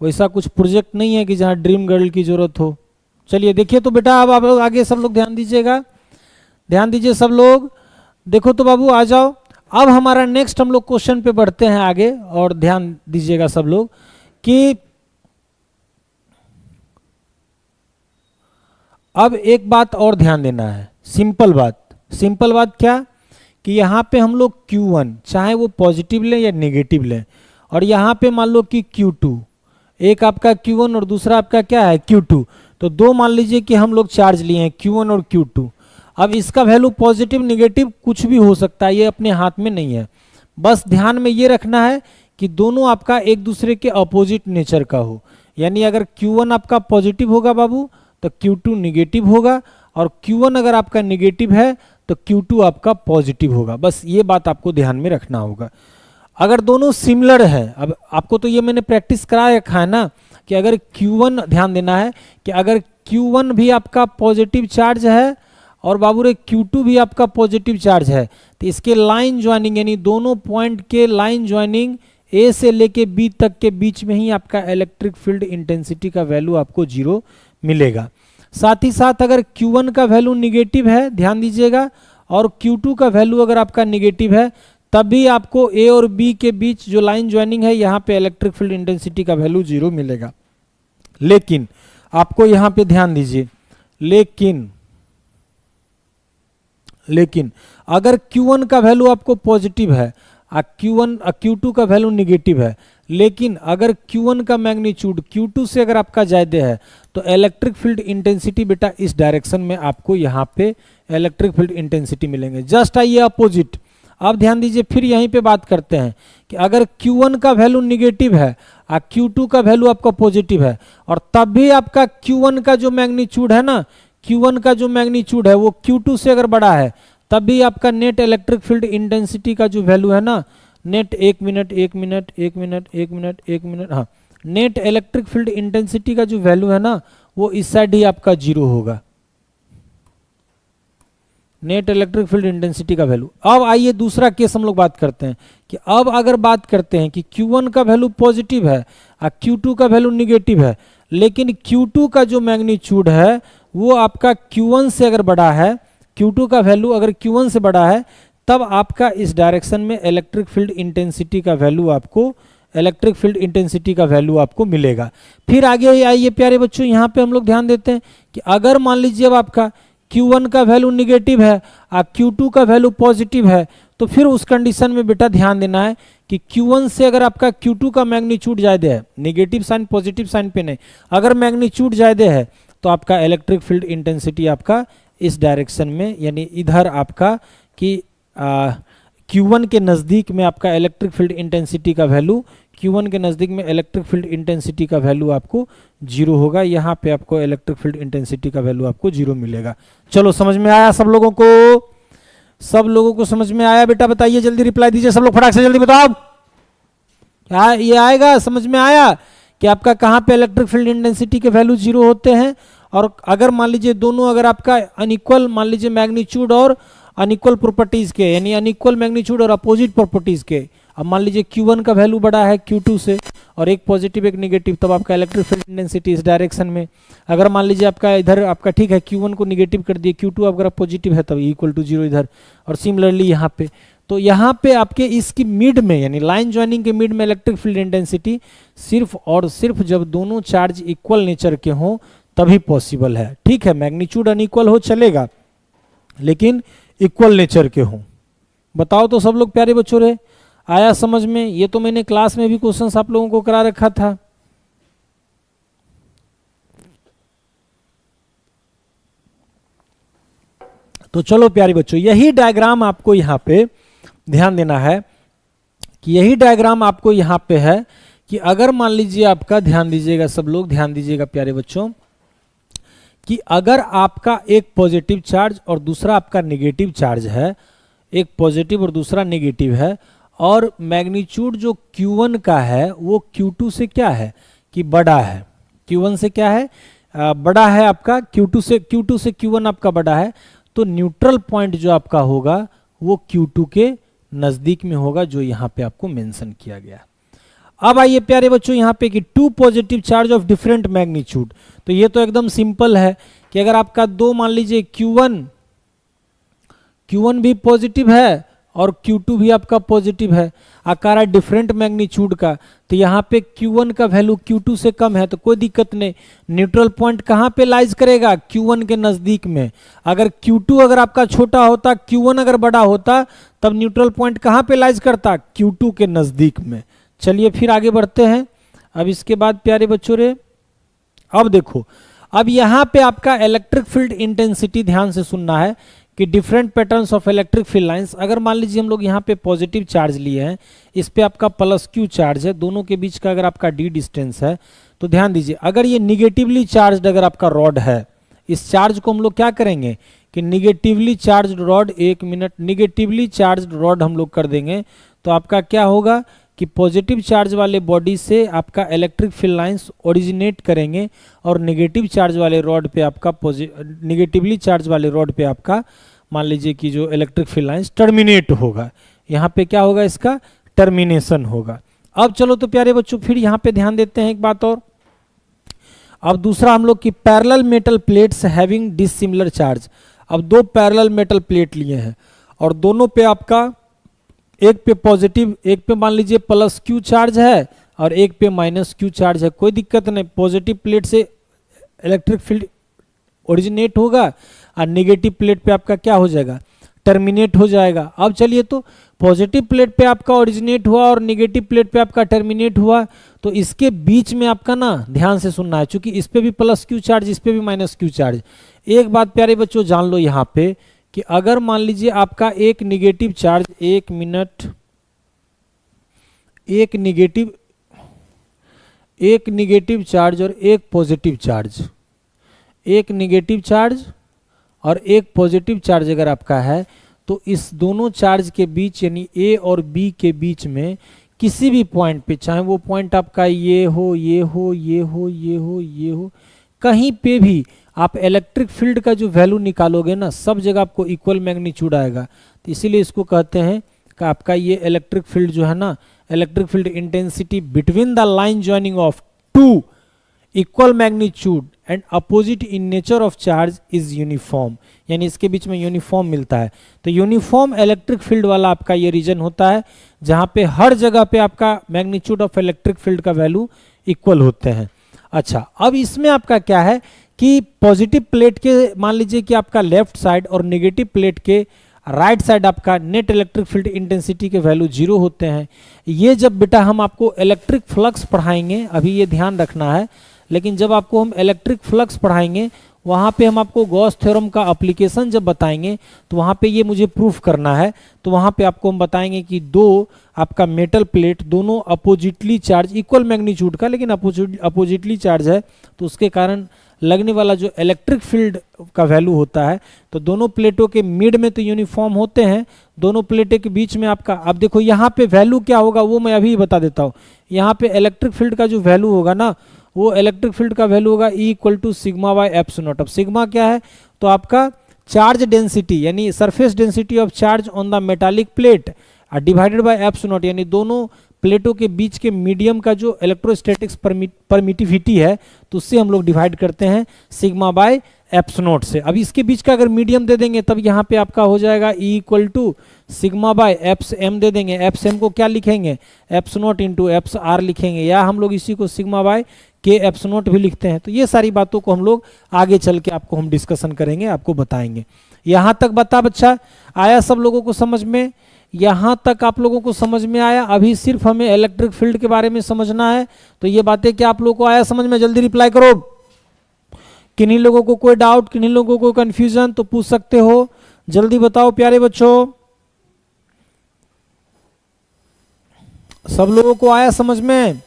वैसा कुछ प्रोजेक्ट नहीं है कि जहाँ ड्रीम गर्ल की जरूरत हो। चलिए देखिए तो बेटा, अब आप लोग आगे सब लोग ध्यान दीजिएगा, ध्यान दीजिए सब लोग। देखो तो बाबू आ जाओ, अब हमारा नेक्स्ट हम लोग क्वेश्चन पे बढ़ते हैं आगे, और ध्यान दीजिएगा सब लोग कि अब एक बात और ध्यान देना है, सिंपल बात। सिंपल बात क्या कि यहाँ पे हम लोग Q1 चाहे वो पॉजिटिव लें या नेगेटिव लें, और यहाँ पे मान लो कि Q2, एक आपका Q1 और दूसरा आपका क्या है Q2, तो दो मान लीजिए कि हम लोग चार्ज लिए हैं Q1 और Q2। अब इसका वैल्यू पॉजिटिव नेगेटिव कुछ भी हो सकता है, ये अपने हाथ में नहीं है। बस ध्यान में ये रखना है कि दोनों आपका एक दूसरे के अपोजिट नेचर का हो, यानी अगर Q1 आपका पॉजिटिव होगा बाबू तो Q2 नेगेटिव होगा, और Q1 अगर आपका नेगेटिव है तो Q2 आपका पॉजिटिव होगा। बस ये बात आपको ध्यान में रखना होगा। अगर दोनों सिमिलर है, अब आपको तो ये मैंने प्रैक्टिस करा रखा है ना कि अगर Q1, ध्यान देना है कि अगर Q1 भी आपका पॉजिटिव चार्ज है और बाबू रे Q2 भी आपका पॉजिटिव चार्ज है, तो इसके लाइन ज्वाइनिंग यानी दोनों पॉइंट के लाइन ज्वाइनिंग A से लेके B तक के बीच में ही आपका इलेक्ट्रिक फील्ड इंटेंसिटी का वैल्यू आपको 0 मिलेगा। साथ ही साथ अगर Q1 का वैल्यू निगेटिव है, ध्यान दीजिएगा, और Q2 का वैल्यू अगर आपका निगेटिव है, तब भी आपको A और B के बीच जो लाइन ज्वाइनिंग है यहाँ पे इलेक्ट्रिक फील्ड इंटेंसिटी का वैल्यू 0 मिलेगा। लेकिन आपको यहाँ पे ध्यान दीजिए, लेकिन अगर Q1 का वैल्यू आपको पॉजिटिव है और Q2 का वैल्यू निगेटिव है, लेकिन अगर Q1 का मैग्नीट्यूड Q2 से अगर आपका ज्यादा है, तो इलेक्ट्रिक फील्ड इंटेंसिटी बेटा इस डायरेक्शन में आपको यहाँ पे इलेक्ट्रिक फील्ड इंटेंसिटी मिलेंगे। जस्ट आइए अपोजिट। अब ध्यान दीजिए, फिर यहीं पे बात करते हैं कि अगर Q1 का वैल्यू निगेटिव है और Q2 का वैल्यू आपका पॉजिटिव है, और तब भी आपका Q1 का जो मैग्नीट्यूड है ना, Q1 का जो मैग्नीट्यूड है वो Q2 से अगर बड़ा है, तब भी आपका नेट इलेक्ट्रिक फील्ड इंटेंसिटी का जो वैल्यू है ना, नेट एक मिनट हाँ, नेट इलेक्ट्रिक फील्ड इंटेंसिटी का जो वैल्यू है ना, वो इस साइड ही आपका 0 होगा, नेट इलेक्ट्रिक फील्ड इंटेंसिटी का वैल्यू। अब आइए दूसरा केस हम लोग बात करते हैं कि अब अगर बात करते हैं कि Q1 का वैल्यू पॉजिटिव है और Q2 का वैल्यू निगेटिव है, लेकिन Q2 का जो मैग्नीट्यूड है वो आपका Q1 से अगर बड़ा है, Q2 का वैल्यू अगर Q1 से बड़ा है, तब आपका इस डायरेक्शन में इलेक्ट्रिक फील्ड इंटेंसिटी का वैल्यू आपको मिलेगा। फिर आगे आइए प्यारे बच्चों, यहाँ पे हम लोग ध्यान देते हैं कि अगर मान लीजिए अब आपका Q1 का वैल्यू निगेटिव है और Q2 का वैल्यू पॉजिटिव है, तो फिर उस कंडीशन में बेटा ध्यान देना है कि Q1 से अगर आपका Q2 का मैग्नीट्यूड ज़्यादा है, नेगेटिव साइन पॉजिटिव साइन पे नहीं, अगर मैग्नीट्यूड ज़्यादा है तो आपका इलेक्ट्रिक फील्ड इंटेंसिटी आपका इस डायरेक्शन में, यानी इधर आपका कि Q1 के नज़दीक में आपका इलेक्ट्रिक फील्ड इंटेंसिटी का वैल्यू, Q1 के नज़दीक में इलेक्ट्रिक फील्ड इंटेंसिटी का वैल्यू आपको 0 होगा। यहाँ पे आपको इलेक्ट्रिक फील्ड इंटेंसिटी का वैल्यू आपको 0 मिलेगा। चलो समझ में आया सब लोगों को? सब लोगों को समझ में आया बेटा? बताइए, जल्दी रिप्लाई दीजिए सब लोग, फटाक से जल्दी बताओ। क्या ये आएगा? समझ में आया कि आपका कहाँ पे इलेक्ट्रिक फील्ड इंटेंसिटी के वैल्यू 0 होते हैं? और अगर मान लीजिए दोनों अगर आपका अनइक्वल, मान लीजिए मैग्नीट्यूड और अनइक्वल प्रॉपर्टीज के, यानी अनइक्वल मैग्नीट्यूड और अपोजिट प्रॉपर्टीज के, अब मान लीजिए Q1 का वैल्यू बड़ा है Q2 से और एक पॉजिटिव एक नेगेटिव, तब आपका इलेक्ट्रिक फील्ड इंटेंसिटी इस डायरेक्शन में। अगर मान लीजिए आपका इधर आपका ठीक है, Q1 को नेगेटिव कर दिए, Q2 अगर पॉजिटिव है तब इक्वल टू 0 इधर, और सिमिलरली यहाँ पे। तो यहाँ पे आपके इसकी मिड में, यानी लाइन ज्वाइनिंग के मिड में इलेक्ट्रिक फील्ड इंटेंसिटी सिर्फ और सिर्फ जब दोनों चार्ज इक्वल नेचर के हों तभी पॉसिबल है। ठीक है, मैग्नीट्यूड अनइक्वल हो चलेगा लेकिन इक्वल नेचर के हों। बताओ तो सब लोग प्यारे बच्चों रे, आया समझ में? ये तो मैंने क्लास में भी क्वेश्चंस आप लोगों को करा रखा था। तो चलो प्यारे बच्चों, यही डायग्राम आपको यहाँ पे ध्यान देना है कि यही डायग्राम आपको यहाँ पे है कि अगर मान लीजिए आपका, ध्यान दीजिएगा सब लोग, ध्यान दीजिएगा प्यारे बच्चों, कि अगर आपका एक पॉजिटिव चार्ज और दूसरा आपका नेगेटिव चार्ज है, एक पॉजिटिव और दूसरा नेगेटिव है, और मैग्नीट्यूड जो Q1 का है वो Q2 से क्या है कि बड़ा है, Q1 से क्या है बड़ा है आपका, Q2 से Q1 आपका बड़ा है, तो न्यूट्रल पॉइंट जो आपका होगा वो Q2 के नज़दीक में होगा, जो यहाँ पे आपको मेंशन किया गया। अब आइए प्यारे बच्चों यहाँ पे कि two positive charge of different magnitude, तो ये तो एकदम सिंपल है कि अगर आपका दो, मान लीजिए Q1 भी पॉजिटिव है और Q2 भी आपका पॉजिटिव है, आकार डिफरेंट मैग्नीट्यूड का, तो यहाँ पे Q1 का वैल्यू Q2 से कम है तो कोई दिक्कत नहीं, न्यूट्रल पॉइंट कहाँ पे लाइज करेगा, Q1 के नज़दीक में। अगर Q2 अगर आपका छोटा होता, Q1 अगर बड़ा होता, तब न्यूट्रल पॉइंट कहाँ पे लाइज करता, Q2 के नज़दीक में। चलिए फिर आगे बढ़ते हैं। अब इसके बाद प्यारे बच्चों रे, अब देखो, अब यहाँ पे आपका इलेक्ट्रिक फील्ड इंटेंसिटी, ध्यान से सुनना है कि different patterns of electric field lines. अगर मान लीजिए हम लोग यहाँ पे पॉजिटिव चार्ज लिए हैं, इस पे आपका प्लस Q चार्ज है, दोनों के बीच का अगर आपका D डिस्टेंस है, तो ध्यान दीजिए अगर ये निगेटिवली चार्ज्ड अगर आपका रॉड है, इस चार्ज को हम लोग क्या करेंगे कि निगेटिवली चार्ज्ड रॉड, एक मिनट, निगेटिवली चार्ज्ड रॉड हम लोग कर देंगे, तो आपका क्या होगा कि पॉजिटिव चार्ज वाले बॉडी से आपका इलेक्ट्रिक फील्ड लाइंस ओरिजिनेट करेंगे और नेगेटिव चार्ज वाले रॉड पे आपका निगेटिवली चार्ज वाले रॉड पे आपका मान लीजिए कि जो इलेक्ट्रिक फील्ड लाइंस टर्मिनेट होगा, यहाँ पे क्या होगा, इसका टर्मिनेशन होगा। अब चलो तो प्यारे बच्चों फिर यहाँ पे ध्यान देते हैं एक बात और। अब दूसरा हम लोग की parallel metal plates having dissimilar charge. अब दो पैरेलल मेटल प्लेट लिए हैं और दोनों पे आपका, एक पे पॉजिटिव, एक पे मान लीजिए प्लस Q चार्ज है और एक पे माइनस Q चार्ज है, कोई दिक्कत नहीं, पॉजिटिव प्लेट से इलेक्ट्रिक फील्ड ओरिजिनेट होगा और नेगेटिव प्लेट पे आपका क्या हो जाएगा, टर्मिनेट हो जाएगा। अब चलिए, तो पॉजिटिव प्लेट पे आपका ओरिजिनेट हुआ और नेगेटिव प्लेट पे आपका टर्मिनेट हुआ, तो इसके बीच में आपका ना ध्यान से सुनना है, चूंकि इस पे भी प्लस Q चार्ज, इस पे भी माइनस Q चार्ज। एक बात प्यारे बच्चों जान लो यहाँ पे कि अगर मान लीजिए आपका एक निगेटिव चार्ज, एक मिनट, एक निगेटिव चार्ज और एक पॉजिटिव चार्ज, एक निगेटिव चार्ज और एक पॉजिटिव चार्ज अगर आपका है, तो इस दोनों चार्ज के बीच यानी A और B के बीच में किसी भी पॉइंट पे, चाहे वो पॉइंट आपका ये हो, ये हो, ये हो, ये हो, ये हो, कहीं पे भी आप इलेक्ट्रिक फील्ड का जो वैल्यू निकालोगे ना, सब जगह आपको इक्वल मैग्नीट्यूड आएगा। तो इसीलिए इसको कहते हैं कि आपका ये इलेक्ट्रिक फील्ड जो है ना, electric field intensity between the line joining of two equal magnitude and opposite in nature of charge is uniform, यानी इसके बीच में यूनिफॉर्म मिलता है। तो यूनिफॉर्म इलेक्ट्रिक फील्ड वाला आपका ये रीजन होता है जहाँ पे हर जगह पे आपका मैग्नीट्यूड ऑफ इलेक्ट्रिक फील्ड का वैल्यू इक्वल होते हैं। अच्छा, अब इसमें आपका क्या है कि पॉजिटिव प्लेट के मान लीजिए कि आपका लेफ्ट साइड और नेगेटिव प्लेट के राइट साइड आपका नेट इलेक्ट्रिक फील्ड इंटेंसिटी के वैल्यू 0 होते हैं। ये जब बेटा हम आपको इलेक्ट्रिक फ्लक्स पढ़ाएंगे, अभी ये ध्यान रखना है, लेकिन जब आपको हम इलेक्ट्रिक फ्लक्स पढ़ाएंगे वहाँ पे हम आपको गॉस थ्योरम का एप्लीकेशन जब बताएंगे तो वहाँ पे ये मुझे प्रूफ करना है, तो वहाँ पे आपको हम बताएंगे कि दो आपका मेटल प्लेट दोनों अपोजिटली चार्ज, इक्वल मैग्नीट्यूड का लेकिन अपोजिटली चार्ज है, तो उसके कारण लगने वाला जो इलेक्ट्रिक फील्ड का वैल्यू होता है, तो दोनों प्लेटों के मिड में तो यूनिफॉर्म होते हैं, दोनों प्लेटों के बीच में आपका, अब देखो यहाँ पे वैल्यू क्या होगा वो मैं अभी बता देता हूँ। यहाँ पे इलेक्ट्रिक फील्ड का जो वैल्यू होगा ना, वो इलेक्ट्रिक फील्ड का वैल्यू होगा E equal to sigma by epsilon not. अब सिग्मा क्या है, तो आपका चार्ज डेंसिटी यानी surface density of charge on the metallic plate divided by epsilon not, यानी दोनों प्लेटों के बीच के मीडियम का जो इलेक्ट्रोस्टैटिक्स परमिटिविटी है, तो उससे हम लोग डिवाइड करते हैं सिग्मा बाय एप्सिलॉन नॉट से। अब इसके बीच का अगर मीडियम दे देंगे तब यहाँ पे आपका हो जाएगा E equal to sigma by eps M दे देंगे। एप्स एम को क्या लिखेंगे, epsilon naught into eps R लिखेंगे, या हम लोग इसी को sigma by K epsilon naught भी लिखते हैं। तो ये सारी बातों को हम लोग आगे चल के आपको हम डिस्कशन करेंगे, आपको बताएंगे। यहाँ तक बता बच्चा आया सब लोगों को समझ में? यहाँ तक आप लोगों को समझ में आया? अभी सिर्फ हमें इलेक्ट्रिक फील्ड के बारे में समझना है। तो ये बातें क्या आप लोगों को आया समझ में? जल्दी रिप्लाई करो। किन्हीं लोगों को कोई डाउट, किन्हीं लोगों को कंफ्यूजन तो पूछ सकते हो, जल्दी बताओ प्यारे बच्चों। सब लोगों को आया समझ में?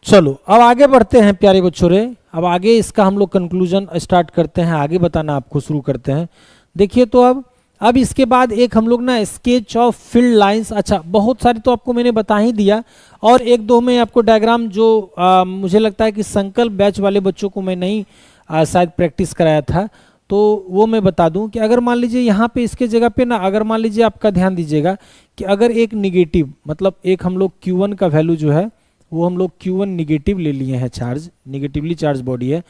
चलो अब आगे बढ़ते हैं प्यारे बच्चों रे। अब आगे इसका हम लोग कंक्लूजन स्टार्ट करते हैं, आगे बताना आपको शुरू करते हैं। देखिए तो अब इसके बाद एक हम लोग ना स्केच ऑफ फील्ड लाइंस, अच्छा बहुत सारी तो आपको मैंने बता ही दिया, और एक दो में आपको डायग्राम जो मुझे लगता है कि संकल्प बैच वाले बच्चों को मैं नहीं शायद प्रैक्टिस कराया था, तो वो मैं बता दूं कि अगर मान लीजिए यहाँ पे इसके जगह पे ना, अगर मान लीजिए आपका ध्यान दीजिएगा कि अगर एक निगेटिव, मतलब एक हम लोग Q1 का वैल्यू जो है वो हम लोग Q1 निगेटिव ले लिए हैं, चार्ज निगेटिवली चार्ज बॉडी है,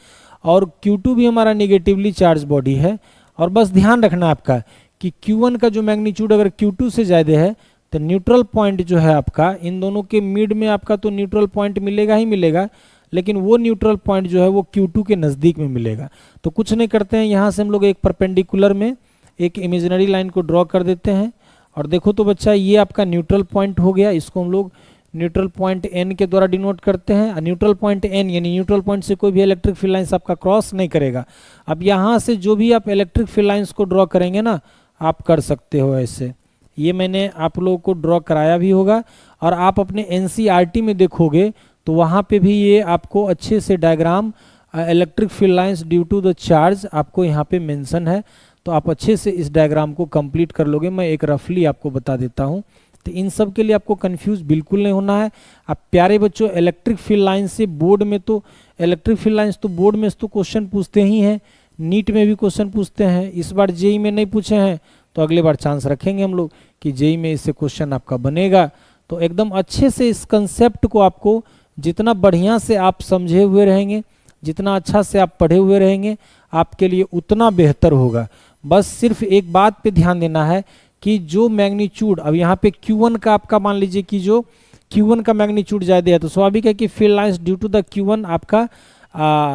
और Q2 भी हमारा निगेटिवली चार्ज बॉडी है। और बस ध्यान रखना आपका कि Q1 का जो मैग्नीट्यूड अगर Q2 से ज़्यादा है तो न्यूट्रल पॉइंट जो है आपका इन दोनों के मिड में आपका तो न्यूट्रल पॉइंट मिलेगा ही मिलेगा, लेकिन वो न्यूट्रल पॉइंट जो है वो Q2 के नज़दीक में मिलेगा। तो कुछ नहीं करते हैं, यहाँ से हम लोग एक परपेंडिकुलर में एक इमेजिनरी लाइन को ड्रॉ कर देते हैं, और देखो तो बच्चा ये आपका न्यूट्रल पॉइंट हो गया, इसको हम लोग न्यूट्रल पॉइंट N के द्वारा डिनोट करते हैं। न्यूट्रल पॉइंट N यानी न्यूट्रल पॉइंट से कोई भी इलेक्ट्रिक फील्ड लाइंस आपका क्रॉस नहीं करेगा। अब यहाँ से जो भी आप इलेक्ट्रिक फील्ड लाइंस को ड्रॉ करेंगे ना, आप कर सकते हो ऐसे, ये मैंने आप लोगों को ड्रॉ कराया भी होगा, और आप अपने NCERT में देखोगे तो वहाँ पे भी ये आपको अच्छे से diagram electric field lines due to the charge आपको यहाँ पे मेंशन है, तो आप अच्छे से इस डायग्राम को कंप्लीट कर लोगे। मैं एक रफली आपको बता देता हूँ, तो इन सब के लिए आपको कंफ्यूज बिल्कुल नहीं होना है। आप प्यारे बच्चों इलेक्ट्रिक फील्ड लाइन से बोर्ड में तो इलेक्ट्रिक फील्ड लाइंस तो बोर्ड में तो क्वेश्चन पूछते ही हैं, नीट में भी क्वेश्चन पूछते हैं। इस बार जेई में नहीं पूछे हैं तो अगले बार चांस रखेंगे हम लोग कि जेई में इससे क्वेश्चन आपका बनेगा। तो एकदम अच्छे से इस कंसेप्ट को आपको जितना बढ़िया से आप समझे हुए रहेंगे, जितना अच्छा से आप पढ़े हुए रहेंगे, आपके लिए उतना बेहतर होगा। बस सिर्फ एक बात पे ध्यान देना है कि जो मैग्नीट्यूड अब यहाँ पे Q1 का आपका मान लीजिए कि जो Q1 का मैग्नीट्यूड ज़्यादा है, तो स्वाभाविक है कि field lines due to the Q1 आपका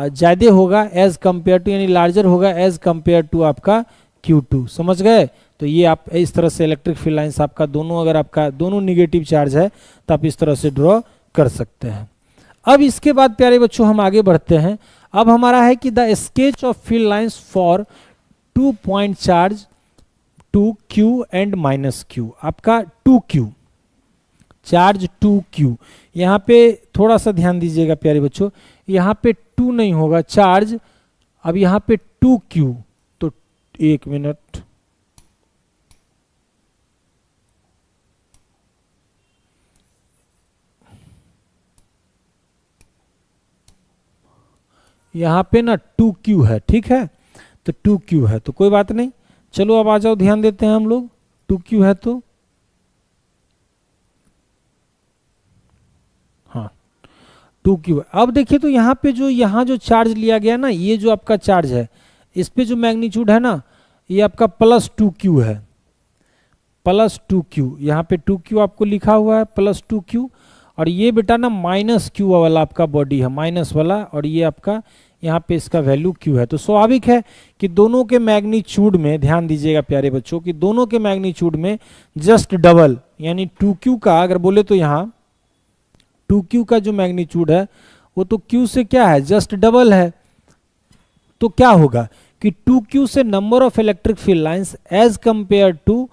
ज़्यादा होगा एज कम्पेयर टू, यानी लार्जर होगा एज कम्पेयर टू आपका Q2। समझ गए? तो ये आप इस तरह से इलेक्ट्रिक फील्ड लाइंस आपका दोनों, अगर आपका दोनों निगेटिव चार्ज है तो आप इस तरह से ड्रॉ कर सकते हैं। अब इसके बाद प्यारे बच्चों हम आगे बढ़ते हैं। अब हमारा है कि the sketch of field lines for 2 point charge 2Q and -Q, आपका 2Q चार्ज 2Q। यहाँ पे थोड़ा सा ध्यान दीजिएगा प्यारे बच्चों, यहाँ पे 2 नहीं होगा चार्ज, अब यहाँ पे 2Q, तो एक मिनट, यहाँ पे ना 2Q है, ठीक है, तो 2Q है तो कोई बात नहीं। चलो अब आ जाओ, ध्यान देते हैं हम लोग, 2Q है तो हाँ 2Q है। अब देखिए तो यहाँ पे जो जो चार्ज लिया गया ना, ये जो आपका चार्ज है इस पे जो मैग्नीट्यूड है ना, ये आपका +2Q है, +2Q। यहाँ पे 2Q आपको लिखा हुआ है +2Q, और ये बेटा ना -Q वाला आपका बॉडी है, माइनस वाला, और ये आपका यहाँ पे इसका वैल्यू q है। तो स्वाभाविक है कि दोनों के मैग्नीट्यूड में, ध्यान दीजिएगा प्यारे बच्चों, कि दोनों के मैग्नीट्यूड में जस्ट डबल यानी 2q का अगर बोले तो यहाँ 2q का जो मैग्नीट्यूड है वो तो q से क्या है, जस्ट डबल है। तो क्या होगा कि 2q से number of electric field lines as compare to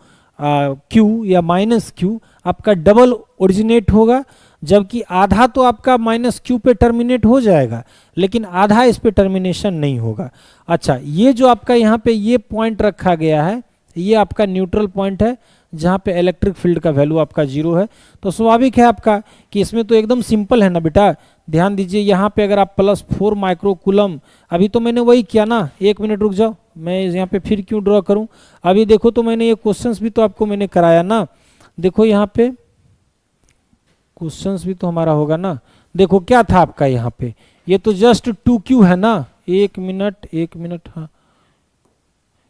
q या माइनस q आपका डबल ओरिजिनेट होगा, जबकि आधा तो आपका माइनस q पे टर्मिनेट हो जाएगा, लेकिन आधा इस पे टर्मिनेशन नहीं होगा। अच्छा, ये जो आपका यहाँ पे ये पॉइंट रखा गया है, ये आपका न्यूट्रल पॉइंट है जहाँ पे इलेक्ट्रिक फील्ड का वैल्यू आपका 0 है। तो स्वाभाविक है आपका कि इसमें तो एकदम सिंपल है ना बेटा। ध्यान दीजिए यहाँ पे अगर आप +4 माइक्रोकूलम, अभी तो मैंने वही किया ना, 1 मिनट रुक जाओ, मैं यहाँ पे फिर क्यों ड्रॉ करूँ। अभी देखो तो मैंने ये क्वेश्चंस भी तो आपको मैंने कराया ना, देखो यहाँ पे क्वेश्चंस भी तो हमारा होगा ना। देखो क्या था आपका यहाँ पे, ये तो जस्ट 2q है ना, 1 मिनट, हाँ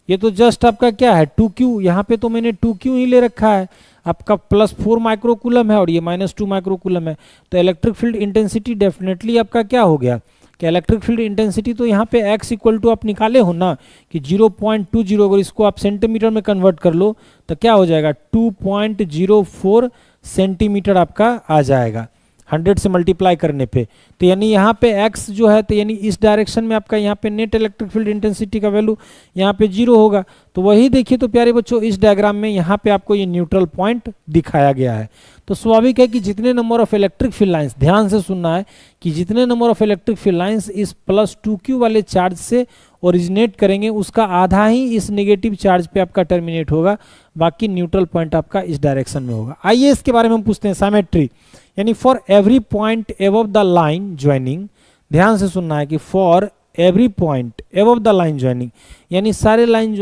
ये तो जस्ट आपका क्या है 2q, यहाँ पे तो मैंने 2q ही ले रखा है, आपका +4 माइक्रोकूलम है और ये -2 माइक्रोकूलम है। तो इलेक्ट्रिक फील्ड इंटेंसिटी डेफिनेटली आपका क्या हो गया कि इलेक्ट्रिक फील्ड इंटेंसिटी तो यहाँ पे x इक्वल टू आप निकाले हो ना कि 0.20, अगर इसको आप सेंटीमीटर में कन्वर्ट कर लो तो क्या हो जाएगा 2.04 सेंटीमीटर आपका आ जाएगा 100 से मल्टीप्लाई करने पे। तो यानी यहाँ पे x जो है, तो यानी इस डायरेक्शन में आपका यहाँ पे नेट इलेक्ट्रिक फील्ड इंटेंसिटी का वैल्यू यहाँ पे 0 होगा। तो वही देखिए तो प्यारे बच्चों इस डायग्राम में यहाँ पे आपको ये न्यूट्रल पॉइंट दिखाया गया है। तो स्वाभाविक है कि जितने number of electric field lines, ध्यान से सुनना है कि जितने number of electric field lines इस +2q वाले चार्ज से ओरिजिनेट करेंगे उसका आधा ही इस नेगेटिव चार्ज पे आपका टर्मिनेट होगा, बाकी न्यूट्रल पॉइंट आपका इस डायरेक्शन में होगा। आइए इसके बारे में हम पूछते हैं साइमेट्री, यानी for every point above the line joining, ध्यान से सुनना है कि for every point above the line joining, यानी सारे लाइन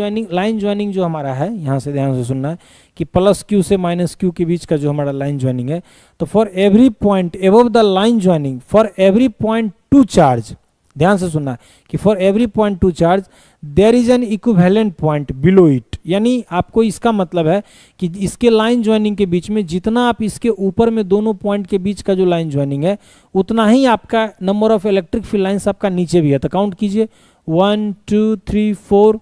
ज्वाइनिंग जो हमारा है, यहाँ से ध्यान से सुनना है कि +q से -q के बीच का जो हमारा लाइन ज्वाइनिंग है, तो for every point above the line joining for every point two charge, ध्यान से सुनना है कि for every point two charge there is an equivalent point below it, यानी आपको इसका मतलब है कि इसके लाइन ज्वाइनिंग के बीच में जितना आप इसके ऊपर में दोनों पॉइंट के बीच का जो लाइन ज्वाइनिंग है उतना ही आपका number of electric field lines आपका नीचे भी है। तो काउंट कीजिए 1 2 3 4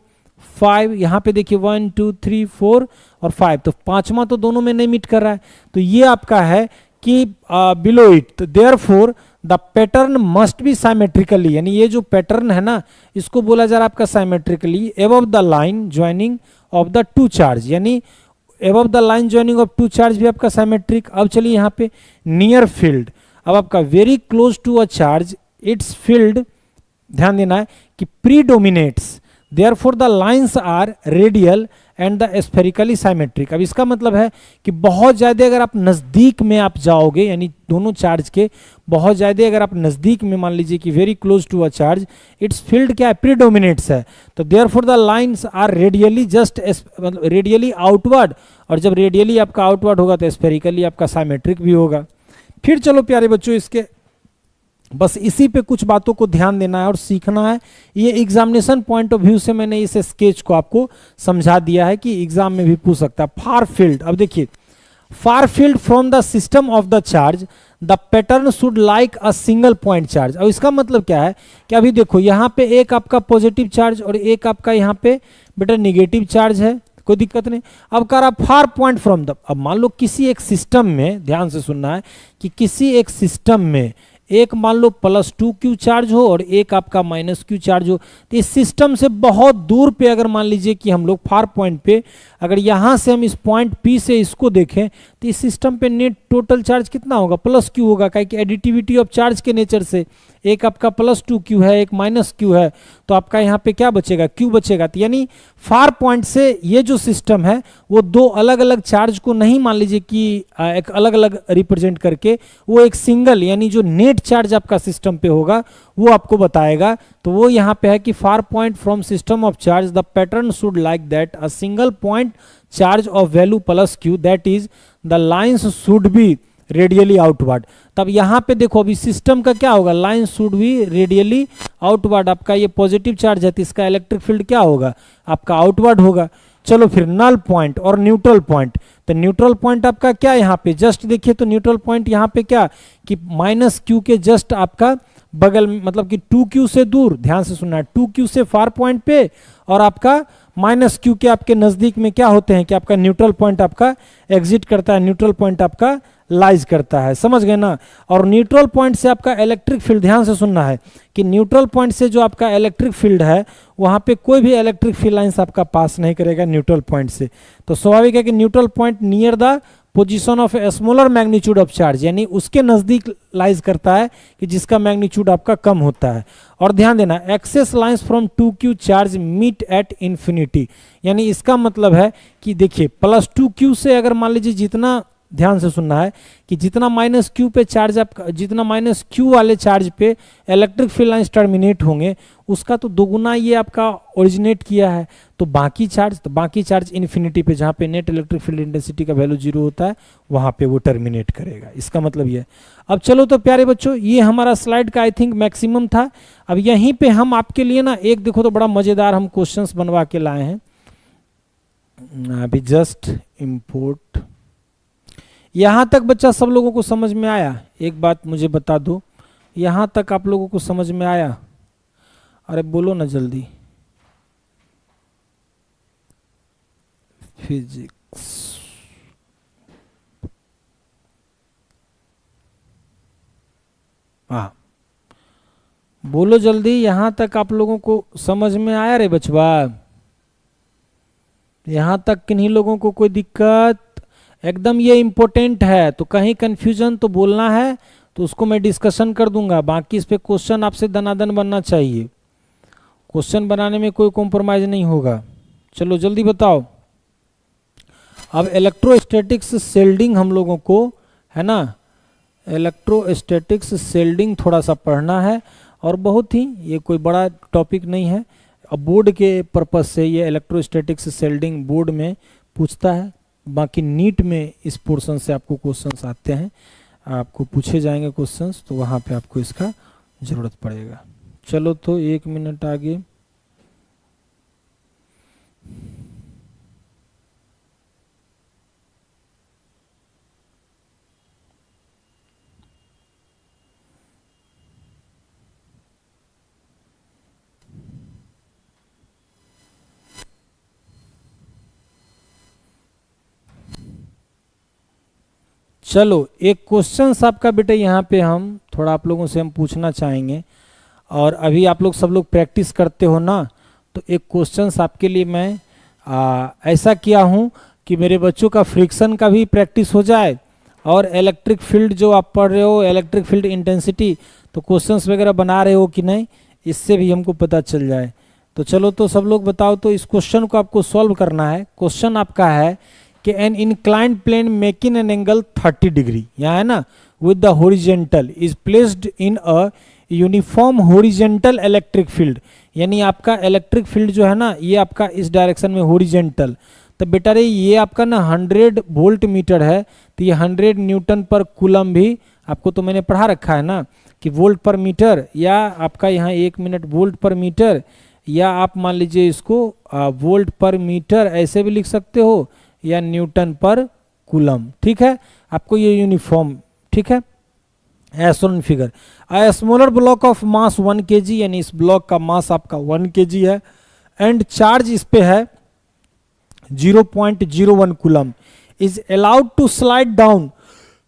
5, यहाँ पे देखिए 1 2 3 4 और 5, तो पांचवा तो दोनों में नहीं मीट कर रहा है, तो ये आपका है कि बिलो इट, तो therefore the pattern must be symmetrically, यानी ये जो पैटर्न है ना इसको बोला जा रहा है आपका symmetrically above the line joining of the two charge, यानी above the line joining of two charge भी आपका साइमेट्रिक। अब चलिए यहाँ पे नियर फील्ड, अब आपका very close to a charge it's field, ध्यान देना है कि predominates, therefore the lines are radial and the spherically symmetric. अब इसका मतलब है कि बहुत ज़्यादा अगर आप नज़दीक में आप जाओगे, यानी दोनों चार्ज के बहुत ज़्यादा अगर आप नज़दीक में, मान लीजिए कि very close to a charge, it's field क्या है प्रीडोमिनेट्स है, तो therefore the lines are radially just मतलब रेडियली आउटवर्ड, और जब रेडियली आपका आउटवर्ड होगा तो स्फेरिकली आपका साइमेट्रिक भी होगा। फिर चलो प्यारे बच्चों इसके बस इसी पे कुछ बातों को ध्यान देना है और सीखना है। ये एग्जामिनेशन पॉइंट ऑफ व्यू से मैंने इस स्केच को आपको समझा दिया है कि एग्जाम में भी पूछ सकता है। फार फील्ड, अब देखिए far field from the system of the charge the pattern should like a single point charge. अब इसका मतलब क्या है कि अभी देखो यहाँ पे एक आपका पॉजिटिव चार्ज और एक आपका यहाँ पे बेटा निगेटिव चार्ज है, कोई दिक्कत नहीं। अब कह रहा फार पॉइंट फ्रॉम द, अब मान लो किसी एक सिस्टम में, ध्यान से सुनना है कि किसी एक सिस्टम में एक मान लो +2q चार्ज हो और एक आपका -q चार्ज हो, तो इस सिस्टम से बहुत दूर पे अगर मान लीजिए कि हम लोग फार पॉइंट पे अगर यहाँ से हम इस पॉइंट P से इसको देखें तो इस सिस्टम पे नेट टोटल चार्ज कितना होगा +q होगा, क्या कि एडिटिविटी ऑफ चार्ज के नेचर से एक आपका +2q है एक -q है, तो आपका यहाँ पे क्या बचेगा q बचेगा। तो यानी फार पॉइंट से ये जो सिस्टम है वो दो अलग अलग चार्ज को नहीं मान लीजिए कि एक अलग अलग रिप्रेजेंट करके, वो एक सिंगल यानी जो नेट चार्ज आपका सिस्टम पे होगा वो आपको बताएगा। तो वो यहाँ पे है कि far point from system of charge the pattern should like that a single point charge of value +q, that is the lines should be radially outward. तब यहाँ पे देखो अभी सिस्टम का क्या होगा, line should be radially outward, आपका ये पॉजिटिव चार्ज है तो इसका इलेक्ट्रिक फील्ड क्या होगा आपका आउटवर्ड होगा। चलो फिर नल पॉइंट और न्यूट्रल पॉइंट, तो न्यूट्रल पॉइंट आपका क्या यहाँ पे जस्ट देखिए तो न्यूट्रल पॉइंट यहाँ पे क्या कि -q के जस्ट आपका बगल में, मतलब कि 2q से दूर, ध्यान से सुनना है, 2q से फार पॉइंट पे, और आपका -q के आपके नजदीक में क्या होते हैं कि आपका न्यूट्रल पॉइंट आपका एग्जिट करता है, न्यूट्रल पॉइंट आपका लाइज करता है, समझ गए ना। और न्यूट्रल पॉइंट से आपका इलेक्ट्रिक फील्ड, ध्यान से सुनना है कि न्यूट्रल पॉइंट से जो आपका इलेक्ट्रिक फील्ड है वहां पे कोई भी इलेक्ट्रिक फील्ड लाइंस आपका पास नहीं करेगा न्यूट्रल पॉइंट से। तो स्वाभाविक है कि neutral point near the position of a smaller magnitude of charge, यानी उसके नजदीक लाइज करता है कि जिसका मैग्नीट्यूड आपका कम होता है। और ध्यान देना, excess lines from 2q charge meet at infinity, यानी इसका मतलब है कि देखिए +2q से अगर मान लीजिए जितना, ध्यान से सुनना है कि जितना -q पे चार्ज आपका, जितना -q वाले चार्ज पे इलेक्ट्रिक फील्ड लाइंस टर्मिनेट होंगे उसका तो दोगुना ये आपका ओरिजिनेट किया है। तो बाकी चार्ज इन्फिनिटी पे, जहाँ पे नेट इलेक्ट्रिक फील्ड इंटेंसिटी का वैल्यू 0 होता है वहाँ पे वो टर्मिनेट करेगा, इसका मतलब ये है। अब चलो तो प्यारे बच्चों, ये हमारा स्लाइड का आई थिंक मैक्सिमम था। अब यहीं पे हम आपके लिए ना एक देखो तो बड़ा मजेदार हम क्वेश्चंस बनवा के लाए हैं, अभी जस्ट इंपोर्ट। यहां तक बच्चा सब लोगों को समझ में आया? एक बात मुझे बता दो, यहां तक आप लोगों को समझ में आया? अरे बोलो ना जल्दी। फिजिक्स, हाँ बोलो जल्दी, यहां तक आप लोगों को समझ में आया रे बचवा? यहां तक किन्हीं लोगों को कोई दिक्कत? एकदम ये इम्पोर्टेंट है, तो कहीं कंफ्यूजन तो बोलना है तो उसको मैं डिस्कशन कर दूंगा। बाकी इस पे क्वेश्चन आपसे दनादन बनना चाहिए, क्वेश्चन बनाने में कोई कॉम्प्रोमाइज नहीं होगा। चलो जल्दी बताओ। अब इलेक्ट्रोस्टैटिक्स शेल्डिंग हम लोगों को, है ना, इलेक्ट्रोस्टैटिक्स शेल्डिंग थोड़ा सा पढ़ना है, और बहुत ही, ये कोई बड़ा टॉपिक नहीं है। अब बोर्ड के पर्पज से ये इलेक्ट्रोस्टैटिक्स शेल्डिंग बोर्ड में पूछता है, बाकी नीट में इस पोर्शन से आपको क्वेश्चंस आते हैं, आपको पूछे जाएंगे क्वेश्चंस, तो वहाँ पे आपको इसका ज़रूरत पड़ेगा। चलो तो 1 मिनट आगे। चलो एक क्वेश्चन आपका बेटा यहाँ पे हम थोड़ा आप लोगों से हम पूछना चाहेंगे, और अभी आप लोग सब लोग प्रैक्टिस करते हो ना, तो एक क्वेश्चन आपके लिए मैं ऐसा किया हूँ कि मेरे बच्चों का फ्रिक्शन का भी प्रैक्टिस हो जाए, और इलेक्ट्रिक फील्ड जो आप पढ़ रहे हो, इलेक्ट्रिक फील्ड इंटेंसिटी, तो क्वेश्चंस वगैरह बना रहे हो कि नहीं, इससे भी हमको पता चल जाए। तो चलो तो सब लोग बताओ, तो इस क्वेश्चन को आपको सॉल्व करना है। क्वेश्चन आपका है कि an inclined plane making an angle 30 degree, यहाँ है ना, with the horizontal is placed in a uniform horizontal electric field, यानी आपका इलेक्ट्रिक फील्ड जो है ना ये आपका इस डायरेक्शन में हॉरिजेंटल। तो बेटा रे ये आपका ना 100 वोल्ट मीटर है, तो ये 100 न्यूटन पर कूलम भी आपको तो मैंने पढ़ा रखा है ना कि वोल्ट पर मीटर, या आपका यहाँ 1 मिनट वोल्ट पर मीटर, या आप मान लीजिए इसको वोल्ट पर मीटर ऐसे भी लिख सकते हो, या न्यूटन पर कूलम। ठीक है, आपको ये यूनिफॉर्म, ठीक है। As shown figure, a smaller block of mass 1 kg, यानी इस ब्लॉक का मास आपका 1 kg है, एंड चार्ज इस पे है 0.01 coulomb, is allowed to slide down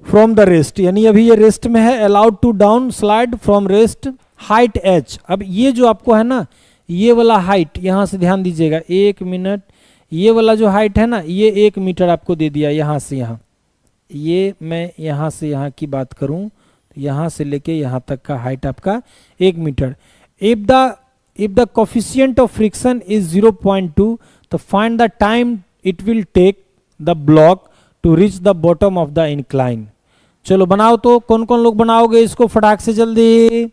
from the rest, यानी अभी ये रेस्ट में है, allowed to down slide from rest, height h। अब ये जो आपको है ना ये वाला हाइट, यहाँ से ध्यान दीजिएगा, 1 मिनट, ये वाला जो हाइट है ना ये 1 मीटर आपको दे दिया यहाँ से यहाँ, ये मैं यहाँ से यहाँ की बात करूँ तो यहाँ से लेके यहाँ तक का हाइट आपका 1 metre. If the coefficient of friction is 0.2, तो find the time it will take the block to reach the bottom of the incline. चलो बनाओ तो, कौन कौन लोग बनाओगे इसको फटाक से, जल्दी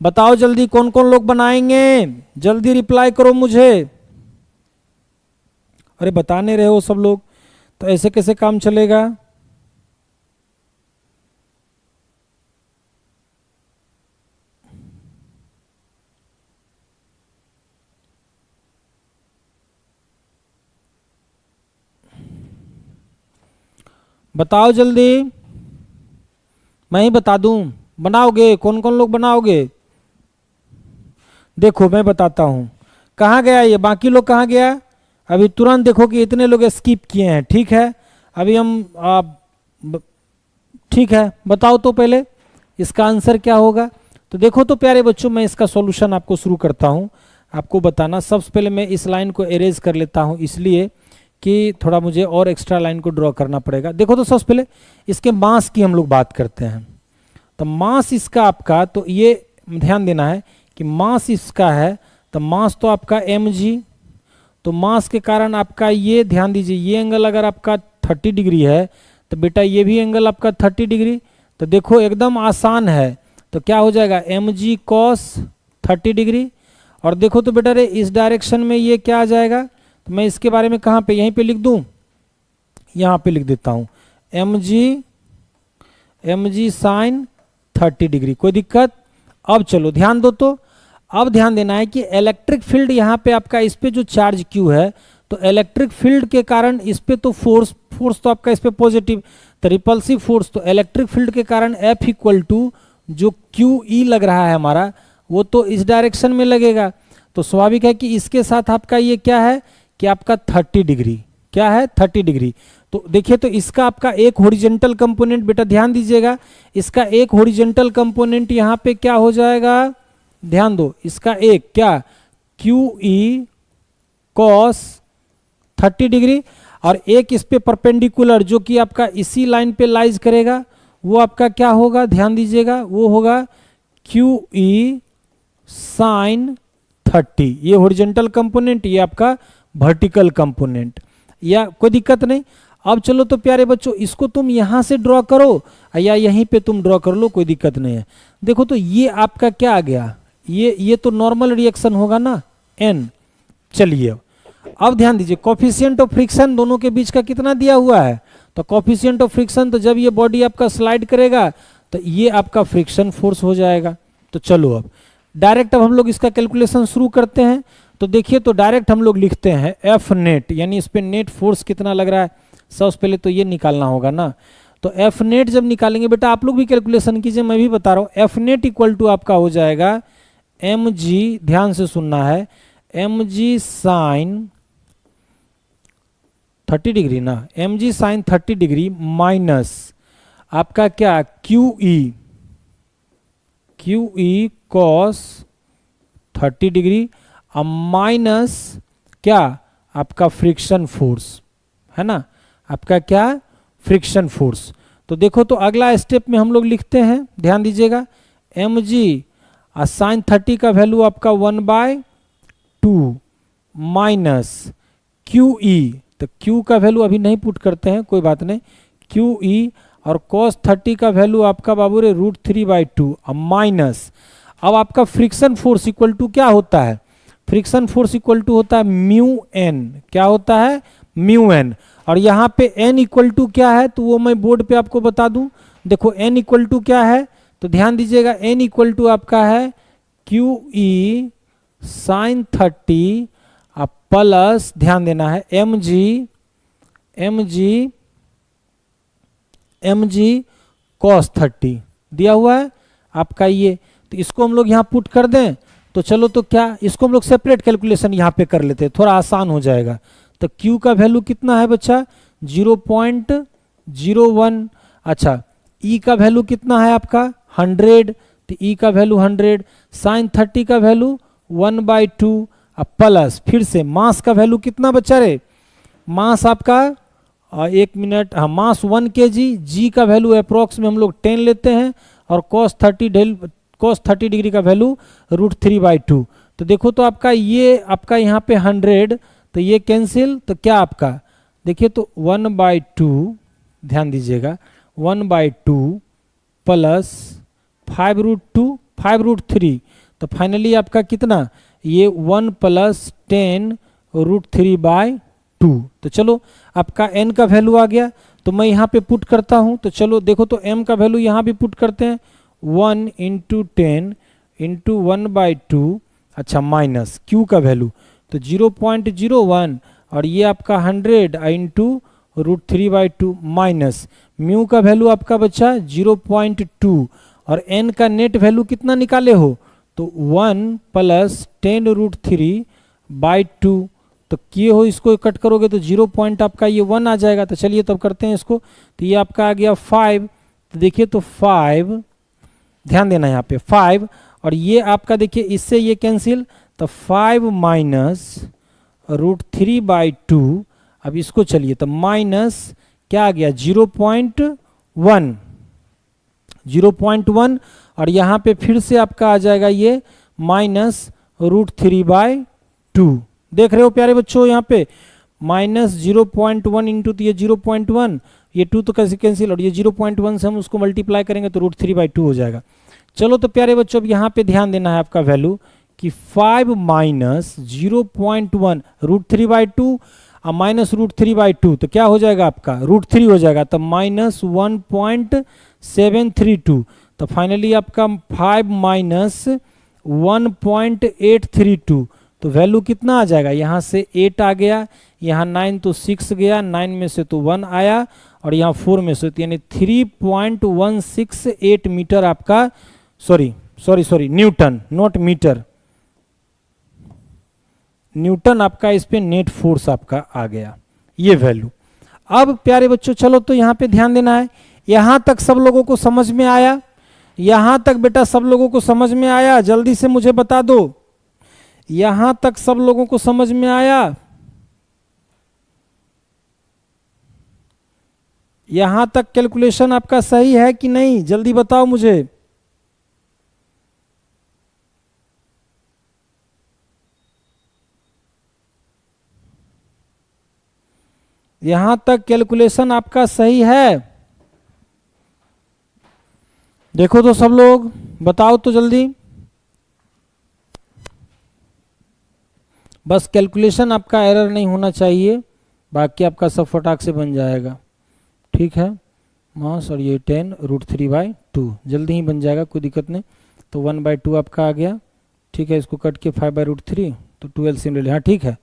बताओ, जल्दी कौन कौन लोग बनाएंगे, जल्दी रिप्लाई करो मुझे। अरे बता नहीं रहे हो सब लोग, तो ऐसे कैसे काम चलेगा? बताओ जल्दी, मैं ही बता दूं। बनाओगे? कौन कौन लोग बनाओगे? देखो मैं बताता हूं कहाँ गया ये, बाकी लोग कहाँ गया? अभी तुरंत देखो कि इतने लोग स्किप किए हैं। ठीक है, अभी हम ठीक है, बताओ तो पहले इसका आंसर क्या होगा। तो देखो तो प्यारे बच्चों, मैं इसका सॉल्यूशन आपको शुरू करता हूं, आपको बताना। सबसे पहले मैं इस लाइन को एरेज कर लेता हूं, इसलिए कि थोड़ा मुझे और एक्स्ट्रा लाइन को ड्रॉ करना पड़ेगा। देखो तो सबसे पहले इसके मास की हम लोग बात करते हैं। तो मास इसका आपका, तो ये ध्यान देना है कि मास इसका है, तो मास तो आपका mg, तो मास के कारण आपका ये ध्यान दीजिए, ये एंगल अगर आपका 30 डिग्री है तो बेटा ये भी एंगल आपका 30 डिग्री। तो देखो एकदम आसान है, तो क्या हो जाएगा mg cos 30 डिग्री। और देखो तो बेटा रे इस डायरेक्शन में ये क्या आ जाएगा, तो मैं इसके बारे में कहाँ पे, यहीं पे लिख दूं, यहाँ पे लिख देता हूँ mg साइन 30 डिग्री। कोई दिक्कत? अब चलो ध्यान दो, तो अब ध्यान देना है कि इलेक्ट्रिक फील्ड यहाँ पे आपका, इस पे जो चार्ज q है, तो इलेक्ट्रिक फील्ड के कारण इस पे तो फोर्स तो आपका इस पे पॉजिटिव, तो रिपल्सिव फोर्स, तो इलेक्ट्रिक फील्ड के कारण F इक्वल टू जो QE लग रहा है हमारा, वो तो इस डायरेक्शन में लगेगा। तो स्वाभाविक है कि इसके साथ आपका ये क्या है कि आपका 30 डिग्री, क्या है 30 डिग्री। तो देखिए, तो इसका आपका एक हॉरिजॉन्टल कंपोनेंट, बेटा ध्यान दीजिएगा, इसका एक हॉरिजॉन्टल कंपोनेंट यहाँ पे क्या हो जाएगा, ध्यान दो, इसका एक क्या QE cos 30 डिग्री, और एक इस पे परपेंडिकुलर जो कि आपका इसी लाइन पे लाइज करेगा, वो आपका क्या होगा, ध्यान दीजिएगा, वो होगा QE साइन 30। ये हॉरिजॉन्टल कंपोनेंट, ये आपका वर्टिकल कंपोनेंट, या कोई दिक्कत नहीं। अब चलो तो प्यारे बच्चों, इसको तुम यहां से ड्रॉ करो या यहीं पे तुम ड्रॉ कर लो, कोई दिक्कत नहीं है। देखो तो ये आपका क्या आ गया, ये तो नॉर्मल रिएक्शन होगा ना n। चलिए अब ध्यान दीजिए, कोफिशिएंट ऑफ फ्रिक्शन दोनों के बीच का कितना दिया हुआ है, तो कोफिशिएंट ऑफ फ्रिक्शन, तो जब ये बॉडी आपका स्लाइड करेगा तो ये आपका फ्रिक्शन फोर्स हो जाएगा। तो चलो अब डायरेक्ट अब हम लोग इसका कैलकुलेशन शुरू करते हैं। तो देखिए, तो डायरेक्ट हम लोग लिखते हैं एफ नेट, यानी इस पे नेट फोर्स कितना लग रहा है, सबसे पहले तो ये निकालना होगा ना। तो एफ नेट जब निकालेंगे, बेटा आप लोग भी कैलकुलेशन कीजिए, मैं भी बता रहा हूँ, एफ नेट इक्वल टू आपका हो जाएगा mg, ध्यान से सुनना है, mg साइन 30 डिग्री ना, mg साइन 30 डिग्री माइनस आपका क्या QE cos 30 डिग्री, अब माइनस क्या आपका फ्रिक्शन फोर्स है ना, आपका क्या फ्रिक्शन फोर्स। तो देखो तो अगला स्टेप में हम लोग लिखते हैं, ध्यान दीजिएगा, mg साइन 30 का वैल्यू आपका 1/2 माइनस QE, तो Q का वैल्यू अभी नहीं पुट करते हैं, कोई बात नहीं, QE और cos 30 का वैल्यू आपका बाबू रे √3/2 माइनस, अब आपका फ्रिक्शन फोर्स इक्वल टू क्या होता है, फ्रिक्शन फोर्स इक्वल टू होता है μn, क्या होता है μn, और यहाँ पे n इक्वल टू क्या है, तो वो मैं बोर्ड पे आपको बता दूं। देखो n इक्वल टू क्या है, तो ध्यान दीजिएगा, n इक्वल टू आपका है QE साइन 30 प्लस, ध्यान देना है, mg cos 30 दिया हुआ है आपका ये। तो इसको हम लोग यहाँ पुट कर दें, तो चलो तो क्या, इसको हम लोग सेपरेट कैलकुलेशन यहाँ पे कर लेते हैं, थोड़ा आसान हो जाएगा। तो Q का वैल्यू कितना है बच्चा 0.01, अच्छा E का वैल्यू कितना है आपका 100, तो E का वैल्यू 100, साइन 30 का वैल्यू 1/2, अब प्लस फिर से मास का वैल्यू कितना बच्चा रे, मास आपका एक मिनट, हाँ मास 1 kg, जी का वैल्यू अप्रोक्स में हम लोग 10 लेते हैं, और cos 30 डिग्री का वैल्यू √3/2। तो देखो तो आपका ये आपका यहाँ पे 100, तो ये कैंसिल, तो क्या आपका देखिए तो 1/2, ध्यान दीजिएगा 1/2 प्लस 5√2 5√3, तो फाइनली आपका कितना, ये 1 + 10 √3/2। तो चलो आपका n का वैल्यू आ गया, तो मैं यहाँ पे पुट करता हूँ। तो चलो देखो तो m का वैल्यू यहाँ भी पुट करते हैं, 1 × 10 × 1/2, अच्छा माइनस Q का वैल्यू तो 0.01, और ये आपका 100 × √3/2 माइनस म्यू का वैल्यू आपका बच्चा 0.2, और n का नेट वैल्यू कितना निकाले हो, तो 1 + 10√3/2। तो किए हो, इसको कट करोगे तो 0 पॉइंट आपका ये 1 आ जाएगा। तो चलिए तब करते हैं इसको। तो ये आपका आ गया 5। तो देखिए तो 5, ध्यान देना यहाँ पे 5, और ये आपका देखिए इससे ये कैंसिल, तो 5 - √3/2। अब इसको चलिए तो माइनस क्या आ गया 0.1, और यहाँ पे फिर से आपका आ जाएगा ये -√3/2। देख रहे हो प्यारे बच्चों, यहाँ पे -0.1 इंटू, तो ये 0.1, ये 2 तो कैसे कैंसिल, और ये 0.1 से हम उसको मल्टीप्लाई करेंगे तो √3/2 हो जाएगा। चलो तो प्यारे बच्चों अब यहाँ पे ध्यान देना है आपका वैल्यू कि 5 - 0.1 √3/2 और -√3/2, तो क्या हो जाएगा आपका √3 हो जाएगा, तो -1.732। तो फाइनली आपका 5 - 1.832, तो वैल्यू कितना आ जाएगा, यहाँ से 8 आ गया, यहाँ 9 तो 6 गया, 9 में से तो 1 आया, और यहाँ 4 में से तो यानी 3.168 मीटर आपका, sorry newton, not metre, newton आपका इस पे नेट फोर्स आपका आ गया ये वैल्यू। अब प्यारे बच्चों चलो तो यहाँ पे ध्यान देना है, यहाँ तक सब लोगों को समझ में आया, यहाँ तक बेटा सब लोगों को समझ में आया, जल्दी से मुझे बता दो, यहाँ तक सब लोगों को समझ में आया, यहाँ तक कैलकुलेशन आपका सही है कि नहीं, जल्दी बताओ मुझे। यहां तक कैलकुलेशन आपका सही है? देखो तो सब लोग बताओ तो जल्दी, बस कैलकुलेशन आपका एरर नहीं होना चाहिए, बाकी आपका सब फटाक से बन जाएगा। ठीक है, मास और ये 10√3/2 जल्दी ही बन जाएगा, कोई दिक्कत नहीं। तो 1/2 आपका आ गया। ठीक है, इसको कट के 5/√3 तो 12 सिम ले लिया। हाँ ठीक है,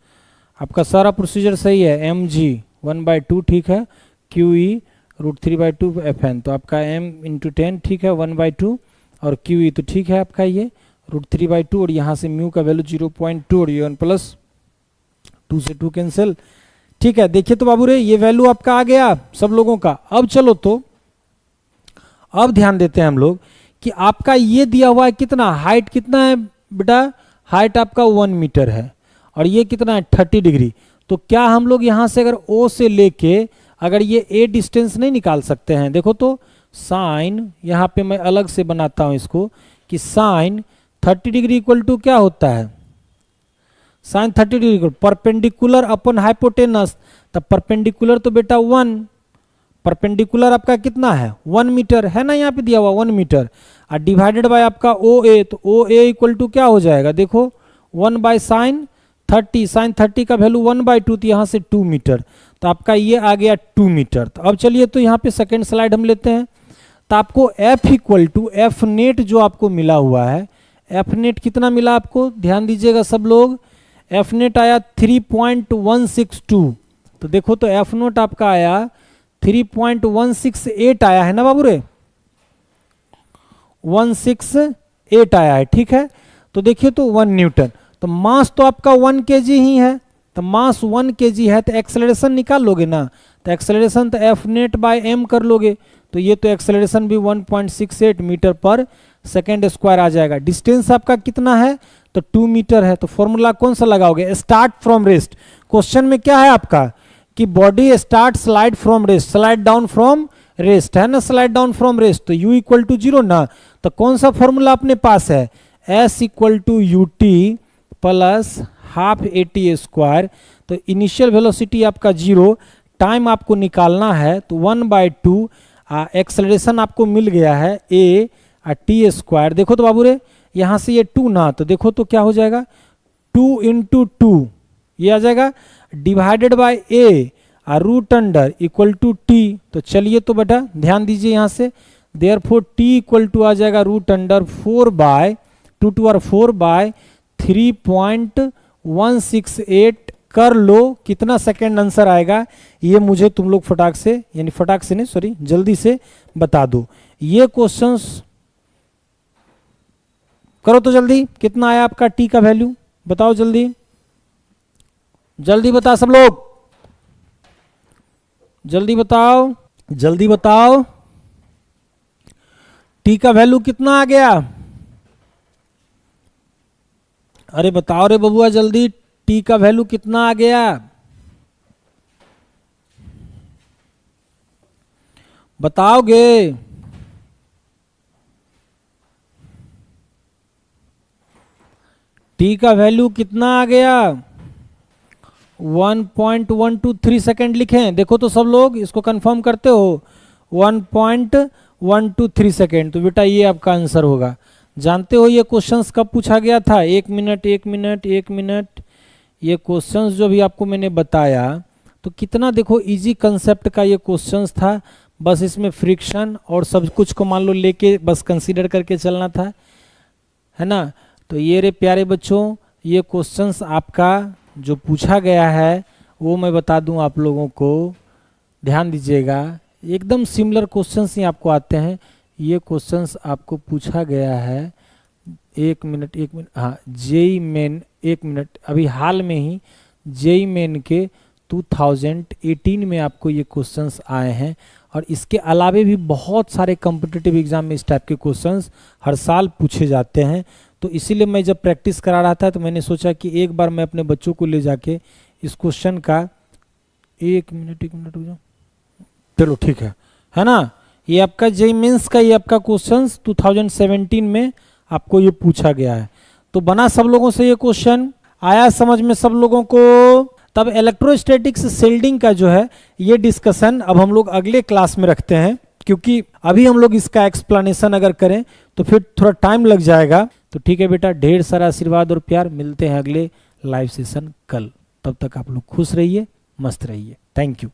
आपका सारा प्रोसीजर सही है। mg 1/2 ठीक है, QE √3/2 FN, तो आपका m × 10 ठीक है 1/2, और QE तो ठीक है आपका ये √3/2, और यहाँ से म्यू का वैल्यू 0.2, और ये 1+2 से 2 कैंसिल। ठीक है, देखिए तो बाबू रे ये वैल्यू आपका आ गया सब लोगों का। अब चलो तो अब ध्यान देते हैं हम लोग कि आपका ये दिया हुआ है कितना, हाइट कितना है बेटा, हाइट आपका 1 मीटर है, और ये कितना है 30 डिग्री। तो क्या हम लोग यहाँ से अगर O से लेके अगर ये A डिस्टेंस नहीं निकाल सकते हैं? देखो तो साइन, यहाँ पे मैं अलग से बनाता हूँ इसको कि साइन 30 डिग्री इक्वल टू क्या होता है, sign 30 degree equal perpendicular upon hypotenuse. तब परपेंडिकुलर तो बेटा 1, परपेंडिकुलर आपका कितना है 1 मीटर है ना, यहाँ पे दिया हुआ 1 मीटर, और डिवाइडेड बाय आपका OA, तो OA इक्वल टू क्या हो जाएगा, देखो 1/sin 30, साइन 30 का वैल्यू 1/2, तो यहाँ से 2 मीटर, तो आपका ये आ गया 2 मीटर। तो अब चलिए तो यहाँ पे सेकेंड स्लाइड हम लेते हैं। तो आपको F equal to F net जो आपको मिला हुआ है, F नेट कितना मिला आपको, ध्यान दीजिएगा सब लोग, F नेट आया 3.162। तो देखो तो F नोट आपका आया 3.168 आया है ना बाबू रे, 168 आया है। ठीक है, तो देखिए तो 1 न्यूटन, तो मास तो आपका 1 kg ही है, तो मास 1 kg है, तो एक्सेलरेशन निकाल लोगे ना, तो एक्सेलरेशन तो F नेट बाय m कर लोगे, तो ये तो एक्सेलरेशन भी 1.68 मीटर पर सेकेंड स्क्वायर आ जाएगा। डिस्टेंस आपका कितना है, तो 2 मीटर है। तो फॉर्मूला कौन सा लगाओगे, स्टार्ट फ्रॉम रेस्ट। क्वेश्चन में क्या है आपका कि body start slide from rest, slide down from rest है ना, स्लाइड डाउन फ्रॉम रेस्ट, तो u इक्वल टू 0 ना, तो कौन सा फॉर्मूला अपने पास है, s equal to ut plus half AT²। तो इनिशियल वेलोसिटी आपका 0, टाइम आपको निकालना है तो 1/2, एक्सेलरेशन आपको मिल गया है a t²। देखो तो बाबू रे यहाँ से ये 2 ना, तो देखो तो क्या हो जाएगा 2 × 2 ये आ जाएगा, डिवाइडेड बाय a √अंडर इक्वल टू t। तो चलिए तो बेटा ध्यान दीजिए यहाँ से, देयरफॉर t इक्वल टू आ जाएगा √अंडर 4/2 कर लो, कितना सेकेंड आंसर आएगा ये मुझे तुम लोग फटाक से, यानी फटाक से नहीं सॉरी जल्दी से बता दो। ये क्वेश्चंस करो तो जल्दी, कितना आया आपका टी का वैल्यू, बताओ जल्दी, जल्दी बता सब लोग, जल्दी बताओ, जल्दी बताओ, टी का वैल्यू कितना आ गया? अरे बताओ रे बबुआ जल्दी, टी का वैल्यू कितना आ गया? बताओगे? टी का वैल्यू कितना आ गया? 1.123 सेकेंड लिखें, देखो तो सब लोग इसको कंफर्म करते हो, 1.123 सेकेंड। तो बेटा ये आपका आंसर होगा। जानते हो ये क्वेश्चंस कब पूछा गया था? 1 मिनट 1 मिनट 1 मिनट, ये क्वेश्चंस जो भी आपको मैंने बताया तो कितना देखो इजी कंसेप्ट का ये क्वेश्चंस था। बस इसमें फ्रिक्शन और सब कुछ को मान लो लेके बस कंसीडर करके चलना था, है ना। तो ये रे प्यारे बच्चों, ये क्वेश्चंस आपका जो पूछा गया है वो मैं बता दूं आप लोगों को, ध्यान दीजिएगा, एकदम सिमिलर क्वेश्चंस ही आपको आते हैं। ये क्वेश्चंस आपको पूछा गया है, 1 मिनट 1 मिनट, हाँ जेई मेन, 1 मिनट, अभी हाल में ही जेई मेन के 2018 में आपको ये क्वेश्चंस आए हैं। और इसके अलावे भी बहुत सारे कॉम्पिटिटिव एग्जाम में इस टाइप के क्वेश्चंस हर साल पूछे जाते हैं। तो इसीलिए मैं जब प्रैक्टिस करा रहा था तो मैंने सोचा कि एक बार मैं अपने बच्चों को ले जाके इस क्वेश्चन का, 1 मिनट 1 मिनट हो जाओ, चलो ठीक है ना। ये आपका जेईई मेंस का ये आपका क्वेश्चंस 2017 में आपको ये पूछा गया है। तो बना सब लोगों से ये क्वेश्चन, आया समझ में सब लोगों को? तब इलेक्ट्रोस्टैटिक्स शील्डिंग का जो है ये डिस्कशन अब हम लोग अगले क्लास में रखते हैं, क्योंकि अभी हम लोग इसका एक्सप्लेनेशन अगर करें तो फिर थोड़ा टाइम लग जाएगा। तो ठीक है बेटा, ढेर सारा आशीर्वाद और प्यार, मिलते हैं अगले लाइव सेशन कल। तब तक आप लोग खुश रहिए, मस्त रहिए। Thank you.